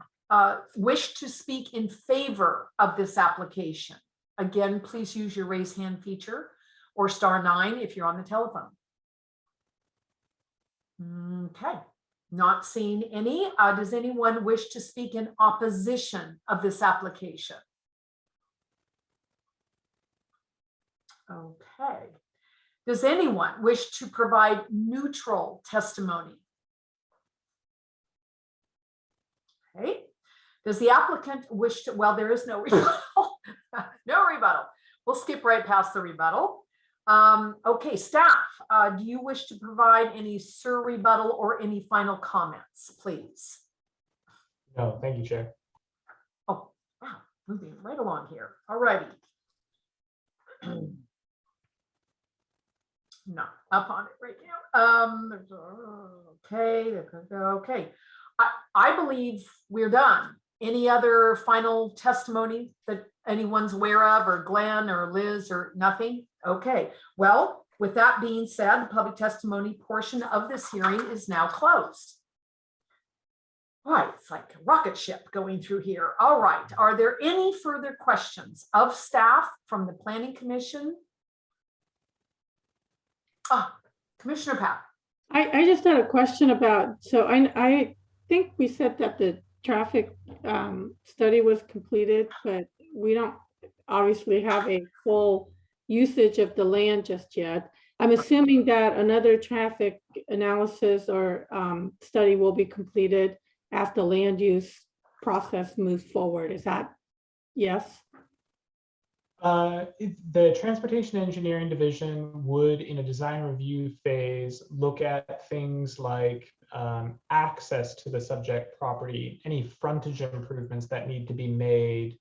wish to speak in favor of this application? Again, please use your raise hand feature or *9 if you're on the telephone. Okay, not seeing any. Does anyone wish to speak in opposition of this application? Okay. Does anyone wish to provide neutral testimony? Okay. Does the applicant wish to, well, there is no rebuttal. No rebuttal. We'll skip right past the rebuttal. Okay, staff, do you wish to provide any rebuttal or any final comments, please? No, thank you, Chair. Oh, wow, moving right along here. All righty. No, up on it right now. Okay, okay. I believe we're done. Any other final testimony that anyone's aware of, or Glenn or Liz or nothing? Okay, well, with that being said, the public testimony portion of this hearing is now closed. All right, it's like a rocket ship going through here. All right, are there any further questions of staff from the Planning Commission? Commissioner Pat. I just had a question about, so I think we said that the traffic study was completed, but we don't obviously have a full usage of the land just yet. I'm assuming that another traffic analysis or study will be completed as the land use process moves forward. Is that yes? The Transportation Engineering Division would, in a design review phase, look at things like access to the subject property, any frontage improvements that need to be made,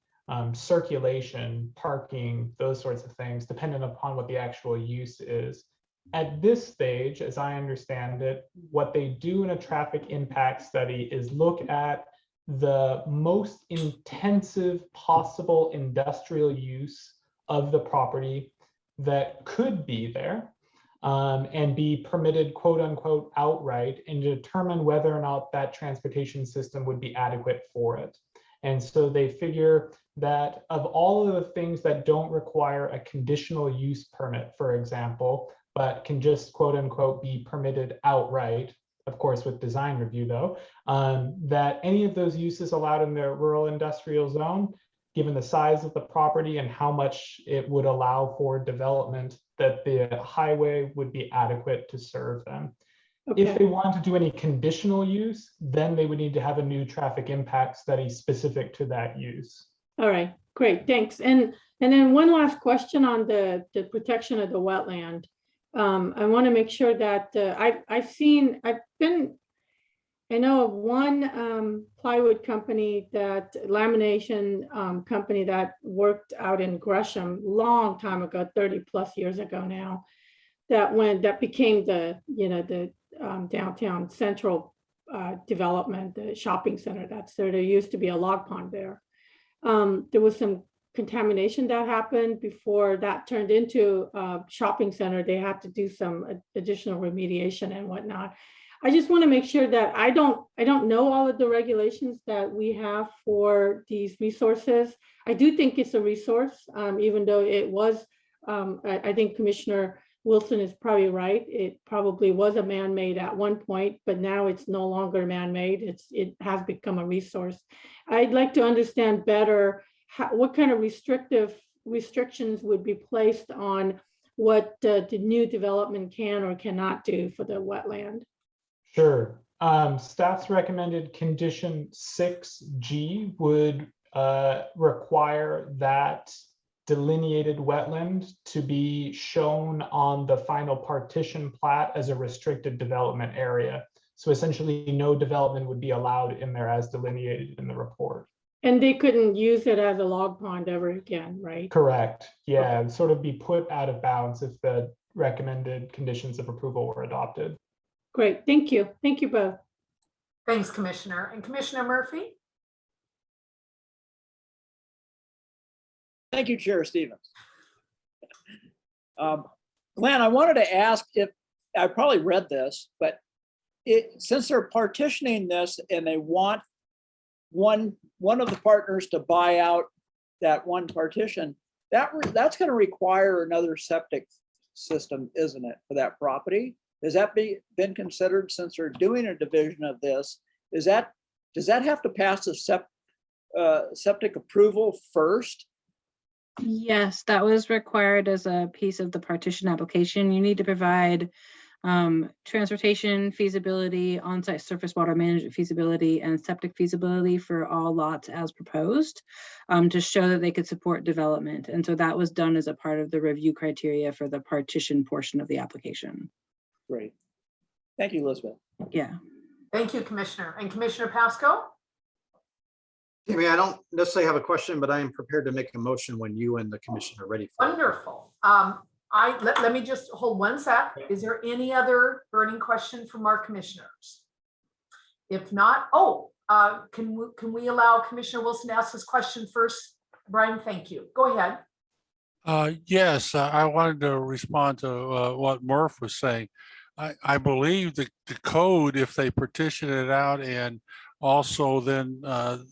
circulation, parking, those sorts of things, dependent upon what the actual use is. At this stage, as I understand it, what they do in a traffic impact study is look at the most intensive possible industrial use of the property that could be there and be permitted, quote unquote, outright, and determine whether or not that transportation system would be adequate for it. And so they figure that of all of the things that don't require a conditional use permit, for example, but can just, quote unquote, be permitted outright, of course, with design review though, that any of those uses allowed in the rural industrial zone, given the size of the property and how much it would allow for development, that the highway would be adequate to serve them. Okay. If they want to do any conditional use, then they would need to have a new traffic impact study specific to that use. All right, great, thanks. And then one last question on the protection of the wetland. I want to make sure that I know of one plywood company, that lamination company that worked out in Gresham long time ago, 30 plus years ago now, that became the downtown central development, the shopping center that's there. There used to be a log pond there. There was some contamination that happened before that turned into a shopping center. They had to do some additional remediation and whatnot. I just want to make sure that I don't know all of the regulations that we have for these resources. I do think it's a resource, even though it was, I think Commissioner Wilson is probably right. It probably was a man-made at one point, but now it's no longer man-made. It has become a resource. I'd like to understand better what kind of restrictions would be placed on what the new development can or cannot do for the wetland. Sure. Staff's recommended condition 6G would require that delineated wetland to be shown on the final partition plat as a restricted development area. So essentially no development would be allowed in there as delineated in the report. And they couldn't use it as a log pond ever again, right? Correct. Yeah, sort of be put out of bounds if the recommended conditions of approval were adopted. Great, thank you. Thank you both. Thanks, Commissioner. And Commissioner Murphy? Thank you, Chair Stevens. Glenn, I wanted to ask if, I probably read this, but since they're partitioning this and they want one of the partners to buy out that one partition, that's going to require another septic system, isn't it, for that property? Has that been considered since they're doing a division of this? Does that have to pass a septic approval first? Yes, that was required as a piece of the partition application. You need to provide transportation feasibility, on-site surface water management feasibility, and septic feasibility for all lots as proposed to show that they could support development. And so that was done as a part of the review criteria for the partition portion of the application. Great. Thank you, Elizabeth. Yeah. Thank you, Commissioner. And Commissioner Pasco? Jamie, I don't necessarily have a question, but I am prepared to make a motion when you and the commission are ready for it. Wonderful. Let me just hold one sec. Is there any other burning question from our commissioners? If not, can we allow Commissioner Wilson to ask his question first Brian, thank you. Go ahead. Yes, I wanted to respond to what Murph was saying. I believe the code, if they partition it out and also then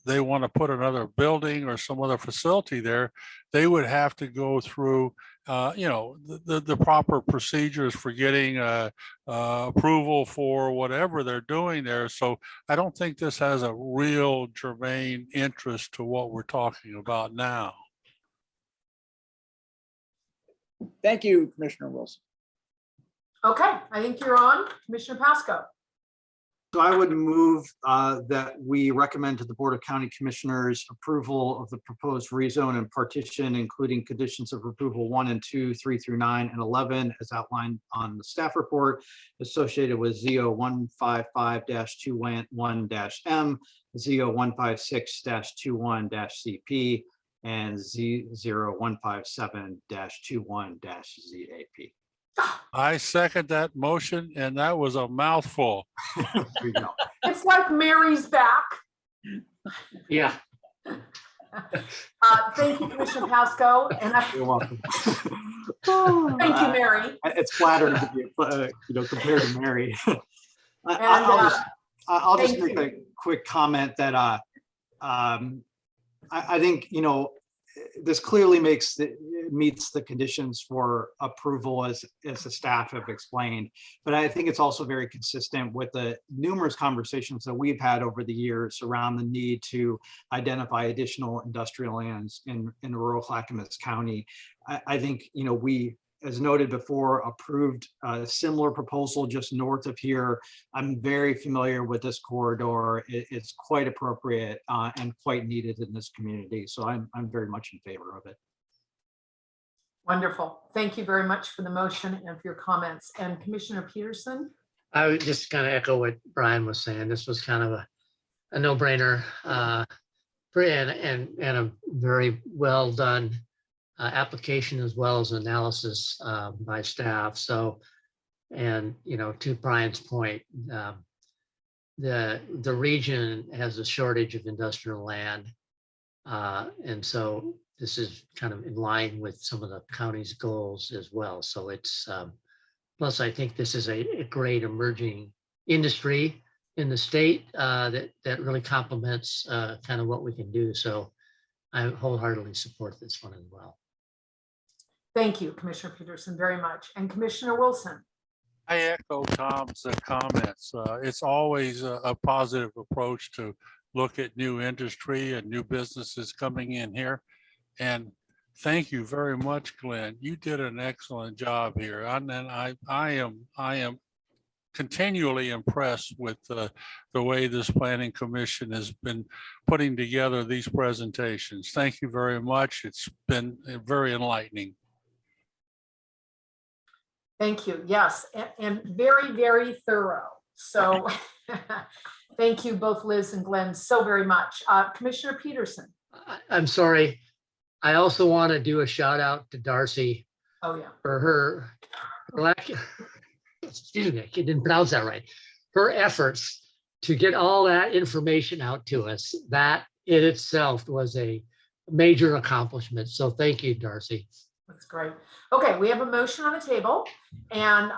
they want to put another building or some other facility there, they would have to go through, the proper procedures for getting approval for whatever they're doing there. So I don't think this has a real germane interest to what we're talking about now. Thank you, Commissioner Wilson. Okay, I think you're on, Commissioner Pasco. So I would move that we recommend to the Board of County Commissioners approval of the proposed rezone and partition, including conditions of approval 1 and 2, 3 through 9, and 11, as outlined on the staff report associated with ZO 155-21-M, ZO 156-21-CP, and Z 157-21-ZAP. I second that motion, and that was a mouthful. There you go. It's like Mary's back. Yeah. Thank you, Commissioner Pasco. And You're welcome. thank you, Mary. It's flattering to be, compared to Mary. And, I'll just thank make a quick comment that I think, this clearly meets the conditions for approval as the staff have explained. But I think it's also very consistent with the numerous conversations that we've had over the years around the need to identify additional industrial lands in rural Clackamas County. I think, we, as noted before, approved a similar proposal just north of here. I'm very familiar with this corridor. It's quite appropriate and quite needed in this community. So I'm very much in favor of it. Wonderful. Thank you very much for the motion and for your comments. And Commissioner Peterson? I would just kind of echo what Brian was saying. This was kind of a no-brainer and a very well done application as well as analysis by staff. So, and to Brian's point, the region has a shortage of industrial land, and so this is kind of in line with some of the county's goals as well. So it's plus I think this is a great emerging industry in the state that really complements kind of what we can do. So I wholeheartedly support this one as well. Thank you, Commissioner Peterson, very much. And Commissioner Wilson? I echo Tom's comments. It's always a positive approach to look at new industry and new businesses coming in here. And thank you very much, Glenn. You did an excellent job here. And I am continually impressed with the way this Planning Commission has been putting together these presentations. Thank you very much. It's been very enlightening. Thank you. Yes, and very, very thorough. So thank you both Liz and Glenn so very much. Commissioner Peterson. I'm sorry. I also want to do a shout out to Darcy. Oh yeah. For her excuse me, I didn't pronounce that right. Her efforts to get all that information out to us, that in itself was a major accomplishment. So thank you, Darcy. That's great. Okay, we have a motion on the table, and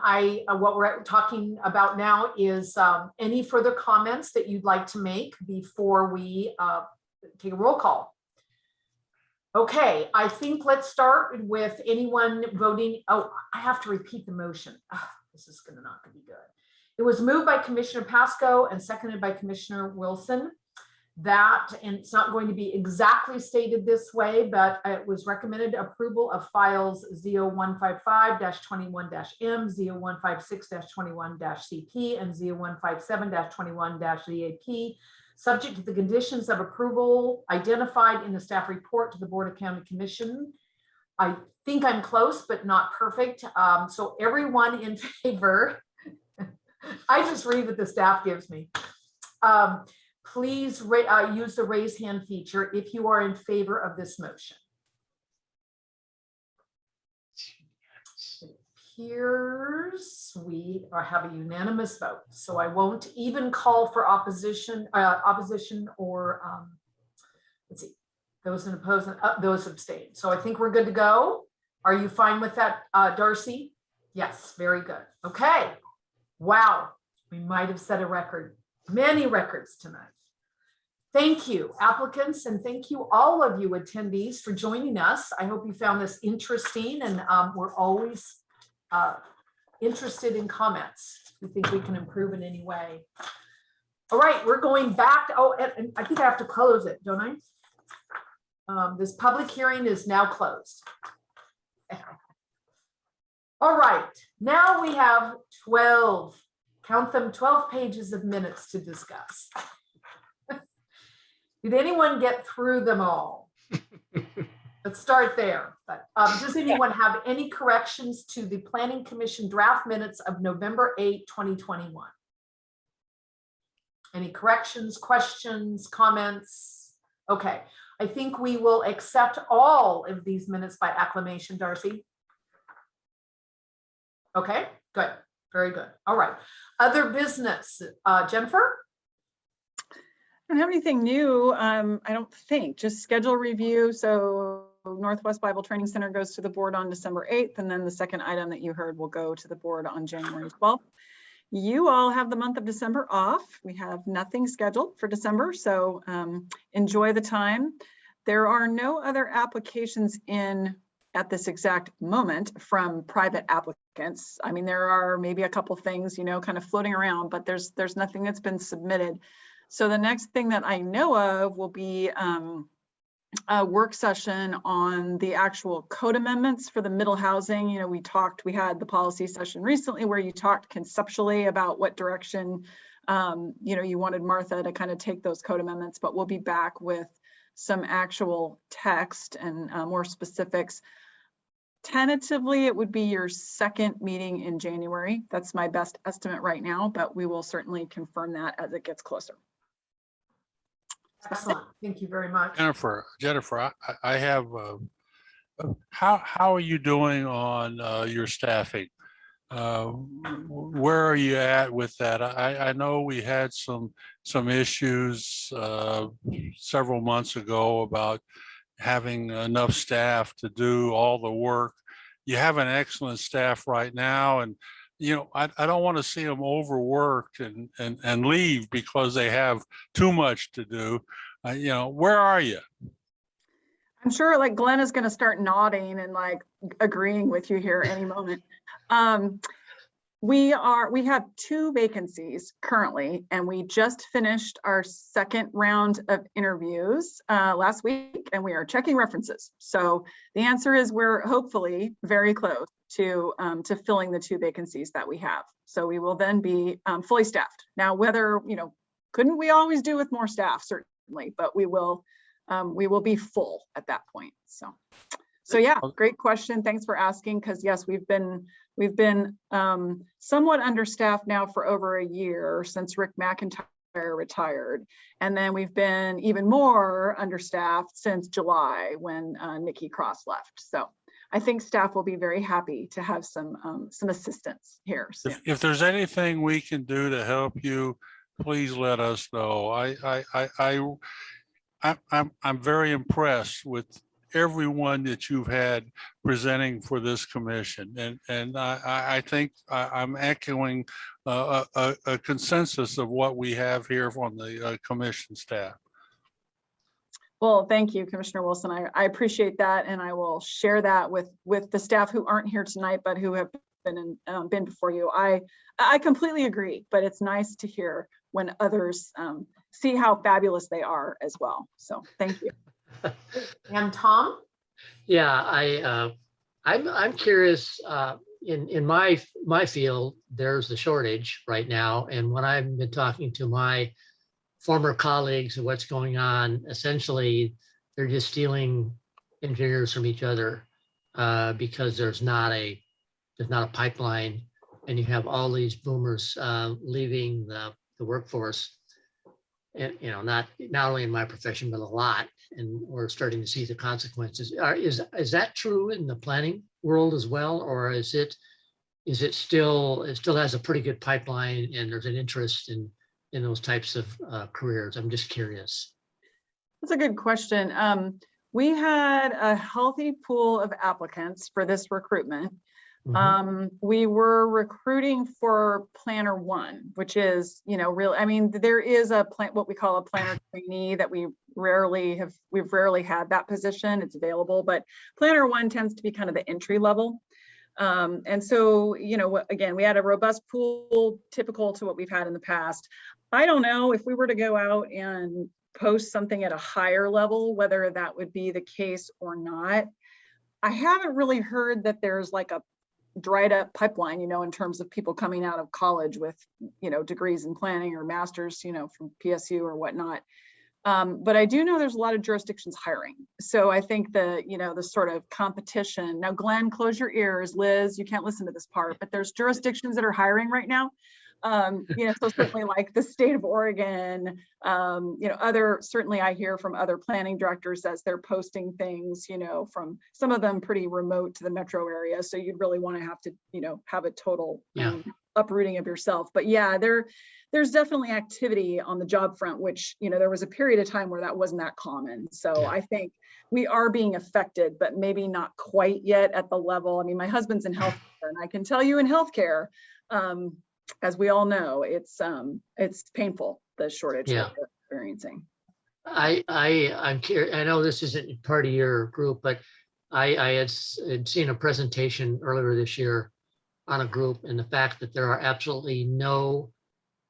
what we're talking about now is any further comments that you'd like to make before we take a roll call. Okay, I think let's start with anyone voting. Oh, I have to repeat the motion. This is not gonna be good. It was moved by Commissioner Pasco and seconded by Commissioner Wilson. And it's not going to be exactly stated this way, but it was recommended approval of files ZO 155-21-M, ZO 156-21-CP, and ZO 157-21-ZAP, subject to the conditions of approval identified in the staff report to the Board of County Commission. I think I'm close, but not perfect. So everyone in favor, I just read what the staff gives me. Please use the raise hand feature if you are in favor of this motion. It appears we have a unanimous vote, so I won't even call for opposition or let's see. Those in oppose, those abstain. So I think we're good to go. Are you fine with that, Darcy? Yes, very good. Okay. Wow, we might have set a record, many records tonight. Thank you, applicants, and thank you, all of you attendees, for joining us. I hope you found this interesting, and we're always interested in comments. We think we can improve in any way. All right, we're going back. Oh, and I think I have to close it, don't I? This public hearing is now closed. All right, now we have 12, count them, 12 pages of minutes to discuss. Did anyone get through them all? Let's start there. But does anyone have any corrections to the Planning Commission draft minutes of November 8, 2021? Any corrections, questions, comments? Okay, I think we will accept all of these minutes by acclamation, Darcy. Okay, good, very good. All right, other business, Jennifer? I don't have anything new. I don't think, just schedule review. So Northwest Bible Training Center goes to the board on December 8th, and then the second item that you heard will go to the board on January 12th. You all have the month of December off. We have nothing scheduled for December, so enjoy the time. There are no other applications in at this exact moment from private applicants. I mean, there are maybe a couple things, you know, kind of floating around, but there's nothing that's been submitted. So the next thing that I know of will be a work session on the actual code amendments for the middle housing. You know, we had the policy session recently where you talked conceptually about what direction, you know, you wanted Martha to kind of take those code amendments, but we'll be back with some actual text and more specifics. Tentatively, it would be your second meeting in January. That's my best estimate right now, but we will certainly confirm that as it gets closer. Excellent, thank you very much. Jennifer, I have, how are you doing on your staffing? Where are you at with that? I know we had some issues several months ago about having enough staff to do all the work. You have an excellent staff right now, and you know, I don't want to see them overworked and leave because they have too much to do. You know, where are you? I'm sure like Glenn is going to start nodding and like agreeing with you here any moment. We have 2 vacancies currently, and we just finished our second round of interviews last week, and we are checking references. So the answer is we're hopefully very close to filling the 2 vacancies that we have. So we will then be fully staffed. Now, whether, you know, couldn't we always do with more staff? Certainly, but we will be full at that point. So yeah, great question. Thanks for asking, because yes, we've been somewhat understaffed now for over a year since Rick McIntyre retired. And then we've been even more understaffed since July when Nikki Cross left. So I think staff will be very happy to have some assistance here soon. If there's anything we can do to help you, please let us know. I'm very impressed with everyone that you've had presenting for this commission, and I think I'm echoing a consensus of what we have here from the commission staff. Well, thank you, Commissioner Wilson. I appreciate that, and I will share that with the staff who aren't here tonight, but who have been before you. I completely agree, but it's nice to hear when others see how fabulous they are as well. So thank you. And Tom? Yeah, I'm curious. In my field, there's a shortage right now, and when I've been talking to my former colleagues of what's going on, essentially they're just stealing engineers from each other because there's not a pipeline, and you have all these boomers leaving the workforce. And you know, not only in my profession, but a lot, and we're starting to see the consequences. Is that true in the planning world as well, or is it still has a pretty good pipeline and there's an interest in those types of careers? I'm just curious. That's a good question. We had a healthy pool of applicants for this recruitment. We were recruiting for planner one, which is, you know, real. I mean, there is a plan, what we call a planner trainee that we've rarely had that position. It's available, but planner one tends to be kind of the entry level. And so, you know, again, we had a robust pool typical to what we've had in the past. I don't know if we were to go out and post something at a higher level, whether that would be the case or not. I haven't really heard that there's like a dried up pipeline, you know, in terms of people coming out of college with, you know, degrees in planning or masters, you know, from PSU or whatnot. But I do know there's a lot of jurisdictions hiring. So I think the, you know, the sort of competition. Now, Glenn, close your ears. Liz, you can't listen to this part, but there's jurisdictions that are hiring right now. You know, so certainly like the state of Oregon, you know, certainly I hear from other planning directors as they're posting things, you know, from some of them pretty remote to the metro area. So you'd really want to have to, you know, have a total uprooting of yourself. But yeah, there's definitely activity on the job front, which, you know, there was a period of time where that wasn't that common. So I think we are being affected, but maybe not quite yet at the level. I mean, my husband's in healthcare, and I can tell you in healthcare, as we all know, it's painful, the shortage that we're experiencing. I'm curious. I know this isn't part of your group, but I had seen a presentation earlier this year on a group, and the fact that there are absolutely no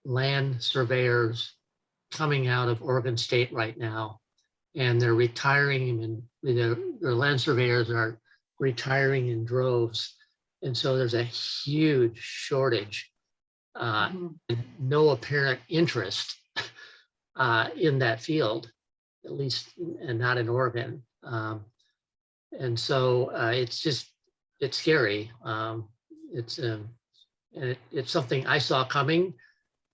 land surveyors coming out of Oregon State right now, and they're retiring, and their land surveyors are retiring in droves, and so there's a huge shortage. No apparent interest in that field, at least, and not in Oregon. And so it's scary. It's something I saw coming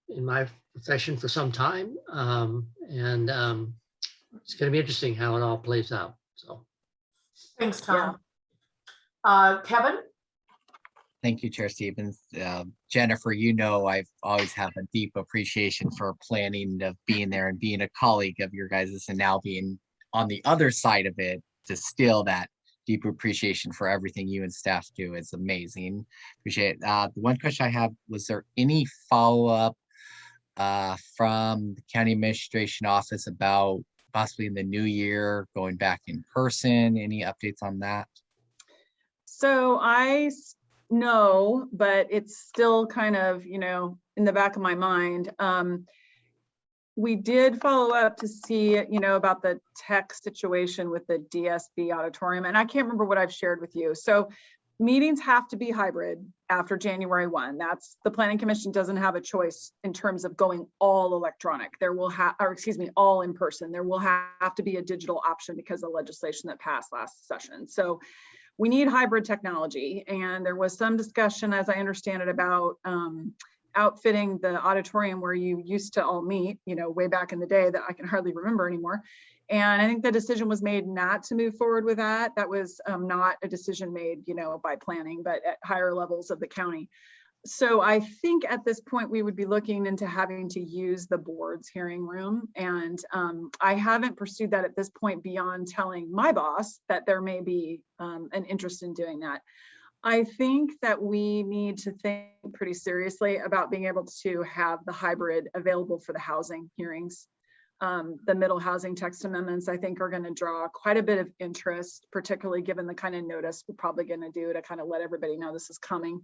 in my profession for some time. And it's going to be interesting how it all plays out. So thanks, Tom. Kevin? Thank you, Chair Stevens. Jennifer, you know, I've always had a deep appreciation for planning, of being there and being a colleague of your guys', and now being on the other side of it, to still that deep appreciation for everything you and staff do. It's amazing. Appreciate it. The one question I have, was there any follow-up from the county administration office about possibly in the new year going back in person? Any updates on that? So no, but it's still kind of, you know, in the back of my mind. We did follow up to see, you know, about the tech situation with the DSB auditorium, and I can't remember what I've shared with you. So meetings have to be hybrid after January 1. That's, the Planning Commission doesn't have a choice in terms of going all electronic. There will all in person. There will have to be a digital option because of legislation that passed last session. So we need hybrid technology, and there was some discussion, as I understand it, about outfitting the auditorium where you used to all meet, you know, way back in the day that I can hardly remember anymore. And I think the decision was made not to move forward with that. That was not a decision made, you know, by planning, but at higher levels of the county. So I think at this point we would be looking into having to use the board's hearing room. And I haven't pursued that at this point beyond telling my boss that there may be an interest in doing that. I think that we need to think pretty seriously about being able to have the hybrid available for the housing hearings. The middle housing text amendments, I think, are going to draw quite a bit of interest, particularly given the kind of notice we're probably going to do to kind of let everybody know this is coming.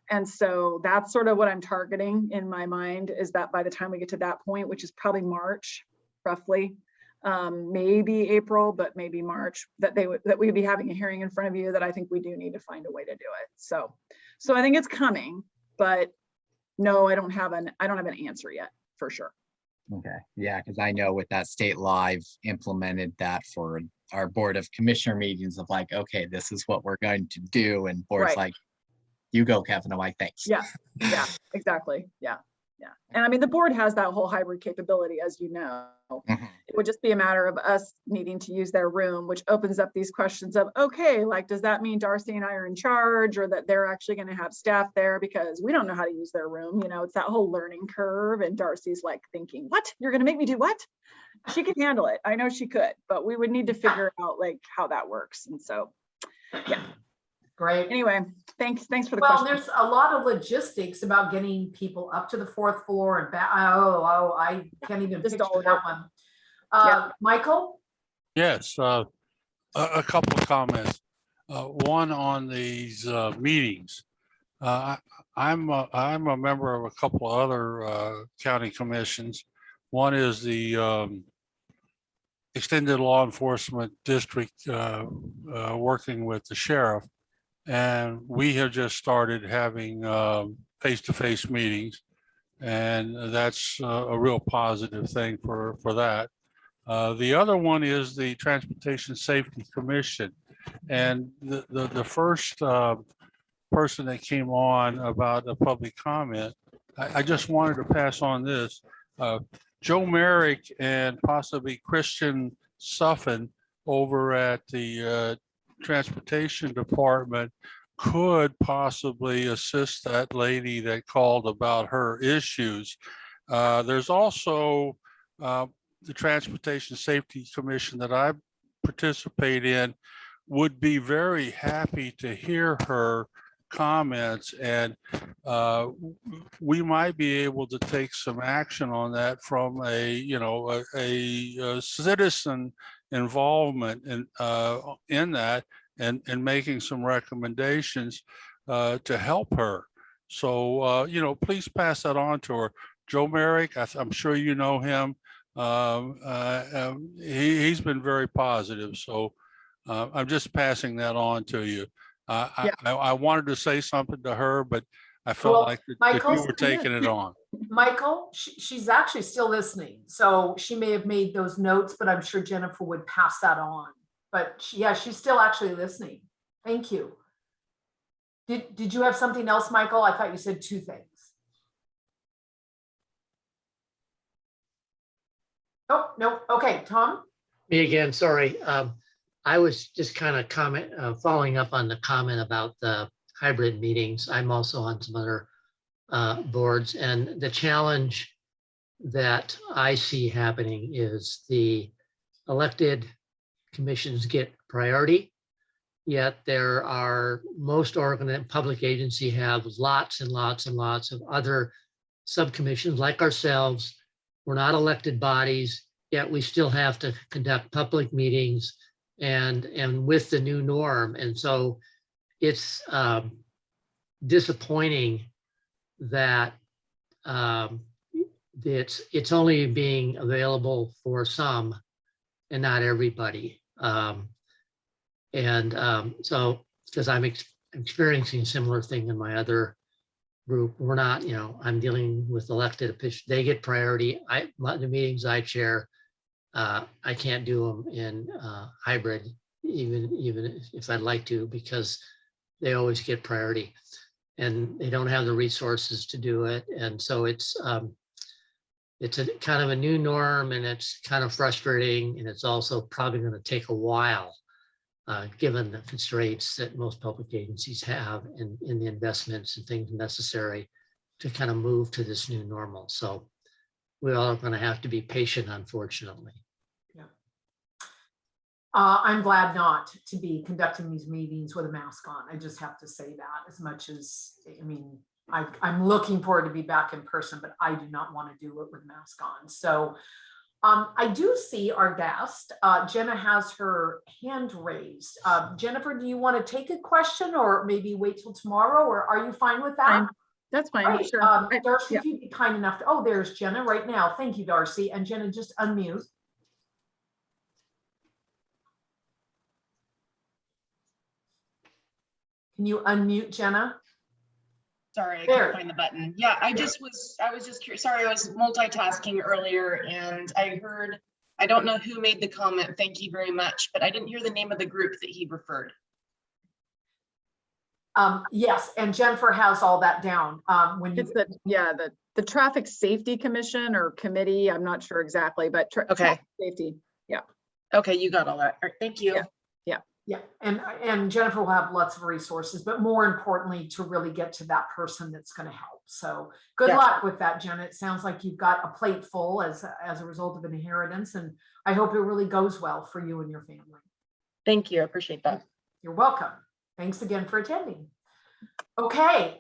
And so that's sort of what I'm targeting in my mind, is that by the time we get to that point, which is probably March, roughly, maybe April, but maybe March, that we'd be having a hearing in front of you. That I think we do need to find a way to do it. So I think it's coming, but no, I don't have an answer yet for sure. Okay, yeah, because I know with that state law, I've implemented that for our Board of Commissioner meetings of like, okay, this is what we're going to do. And board's like, you go, Kevin. I'm like, thanks. Yeah, exactly. Yeah. And I mean, the board has that whole hybrid capability, as you know. It would just be a matter of us needing to use their room, which opens up these questions of, okay, like, does that mean Darcy and I are in charge, or that they're actually going to have staff there, because we don't know how to use their room? You know, it's that whole learning curve. And Darcy's like thinking, what? You're going to make me do what? she could handle it. I know she could, but we would need to figure out like how that works. And so, yeah. Great. Anyway, thanks for the Well, question. there's a lot of logistics about getting people up to the 4th floor and back. Oh, I can't even Just picture all of that it. one. Yeah. Michael? Yes, a couple of comments. One on these meetings. I'm a member of a couple of other county commissions. One is the Extended Law Enforcement District working with the sheriff. And we have just started having face-to-face meetings. And that's a real positive thing for that. The other one is the Transportation Safety Commission. And the first person that came on about a public comment, I just wanted to pass on this. Joe Merrick and possibly Christian Suffin over at the Transportation Department could possibly assist that lady that called about her issues. There's also the Transportation Safety Commission that I participate in would be very happy to hear her comments, and we might be able to take some action on that from a citizen involvement in that and making some recommendations to help her. So please pass that on to her. Joe Merrick, I'm sure you know him. He's been very positive, so I'm just passing that on to you. I wanted to say something to her, but I felt like that you were taking it on. Michael, she's actually still listening. So she may have made those notes, but I'm sure Jennifer would pass that on. But she's still actually listening. Thank you. Did you have something else, Michael? I thought you said 2 things. Oh, no. Okay, Tom? Me again, sorry. I was just kind of following up on the comment about the hybrid meetings. I'm also on some other boards, and the challenge that I see happening is the elected commissions get priority, yet there are most public agencies have lots and lots and lots of other subcommissions like ourselves. We're not elected bodies, yet we still have to conduct public meetings and with the new norm. And so it's disappointing that it's only being available for some and not everybody. So because I'm experiencing a similar thing in my other group, we're not, I'm dealing with elected officials. They get priority. The meetings I chair, I can't do them in hybrid, even if I'd like to, because they always get priority and they don't have the resources to do it. And so it's a kind of a new norm, and it's kind of frustrating, and it's also probably going to take a while, given the constraints that most public agencies have in the investments and things necessary to kind of move to this new normal. So we all are going to have to be patient, unfortunately. Yeah. I'm glad not to be conducting these meetings with a mask on. I just have to say that, as much as, I'm looking forward to be back in person, but I do not want to do it with mask on. So I do see our guest, Jenna has her hand raised. Jennifer, do you want to take a question or maybe wait till tomorrow, or are you fine with that? That's fine. Right. Sure. Darcy, if you'd be kind enough to, oh, there's Jenna right now. Thank you, Darcy. And Jenna, just unmute. Can you unmute, Jenna? Sorry, I couldn't find the button. Yeah, I was just curious. Sorry, I was multitasking earlier and I heard, I don't know who made the comment, thank you very much, but I didn't hear the name of the group that he referred. Yes, and Jennifer has all that down. It's the Traffic Safety Commission or committee, I'm not sure exactly, but okay. Safety, yeah. Okay, you got all that. All right, thank you. Yeah, and Jennifer will have lots of resources, but more importantly, to really get to that person that's going to help. So good Yeah. luck with that, Jenna. It sounds like you've got a plate full as a result of an inheritance, and I hope it really goes well for you and your family. Thank you. I appreciate that. You're welcome. Thanks again for attending. Okay,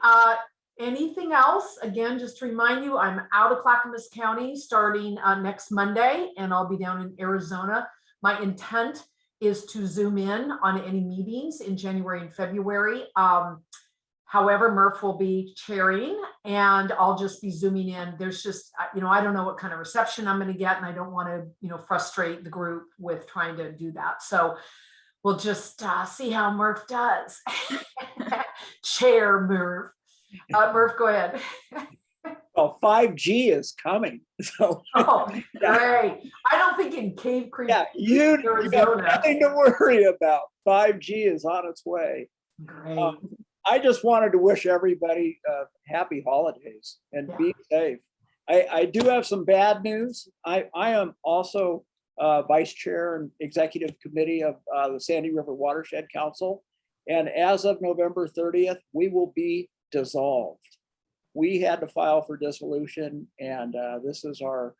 anything else? Again, just to remind you, I'm out of Clackamas County starting next Monday, and I'll be down in Arizona. My intent is to zoom in on any meetings in January and February. However, Murph will be chairing, and I'll just be zooming in. There's just, I don't know what kind of reception I'm going to get, and I don't want to, frustrate the group with trying to do that. So we'll just see how Murph does. Chair Murph. Murph, go ahead. Well, 5G is coming, so. Oh, great. I don't think in Cave Creek, Yeah, you have Arizona. nothing to worry about. 5G is on its way. Great. I just wanted to wish everybody happy holidays and be safe. I do have some bad news. I am also vice chair and executive committee of the Sandy River Watershed Council. And as of November 30th, we will be dissolved. We had to file for dissolution, and this is our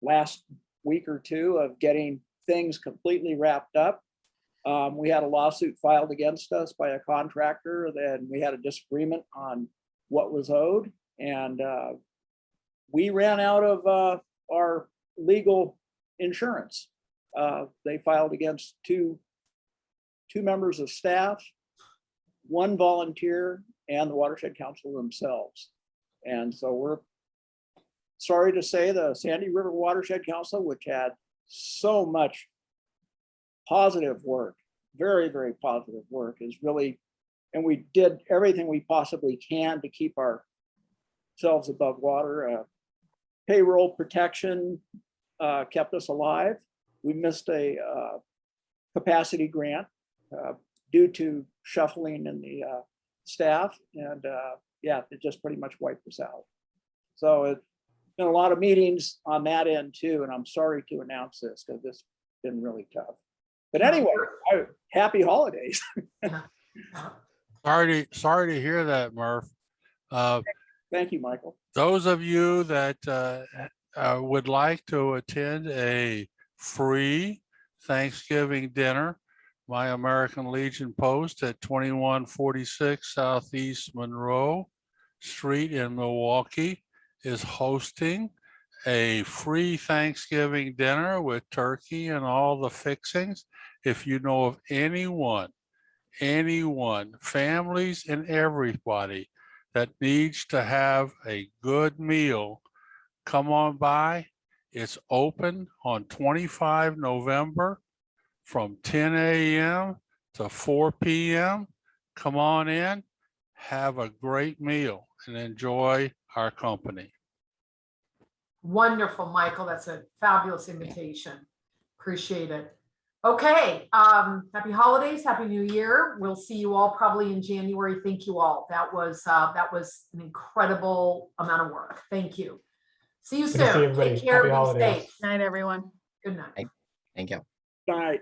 last week or two of getting things completely wrapped up. We had a lawsuit filed against us by a contractor, then we had a disagreement on what was owed, and we ran out of our legal insurance. They filed against two members of staff, one volunteer, and the Watershed Council themselves. And so we're sorry to say the Sandy River Watershed Council, which had so much positive work, very, very positive work, is really, and we did everything we possibly can to keep ourselves above water. Payroll protection kept us alive. We missed a capacity grant due to shuffling in the staff, and yeah, it just pretty much wiped us out. So it's been a lot of meetings on that end too, and I'm sorry to announce this because it's been really tough. But anyway, happy holidays. Sorry to hear that, Murph. Thank you, Michael. Those of you that would like to attend a free Thanksgiving dinner, my American Legion Post at 2146 Southeast Monroe Street in Milwaukee is hosting a free Thanksgiving dinner with turkey and all the fixings. If you know of anyone, families and everybody that needs to have a good meal, come on by. It's open on 25 November from 10 a.m. to 4 p.m. Come on in, have a great meal, and enjoy our company. Wonderful, Michael. That's a fabulous invitation. Appreciate it. Okay, happy holidays, happy new year. We'll see you all probably in January. Thank you all. That was an incredible amount of work. Thank you. See you Good to see soon. everybody. Take care. Happy Be holidays. safe. Night, everyone. Good night. Thank you. Bye.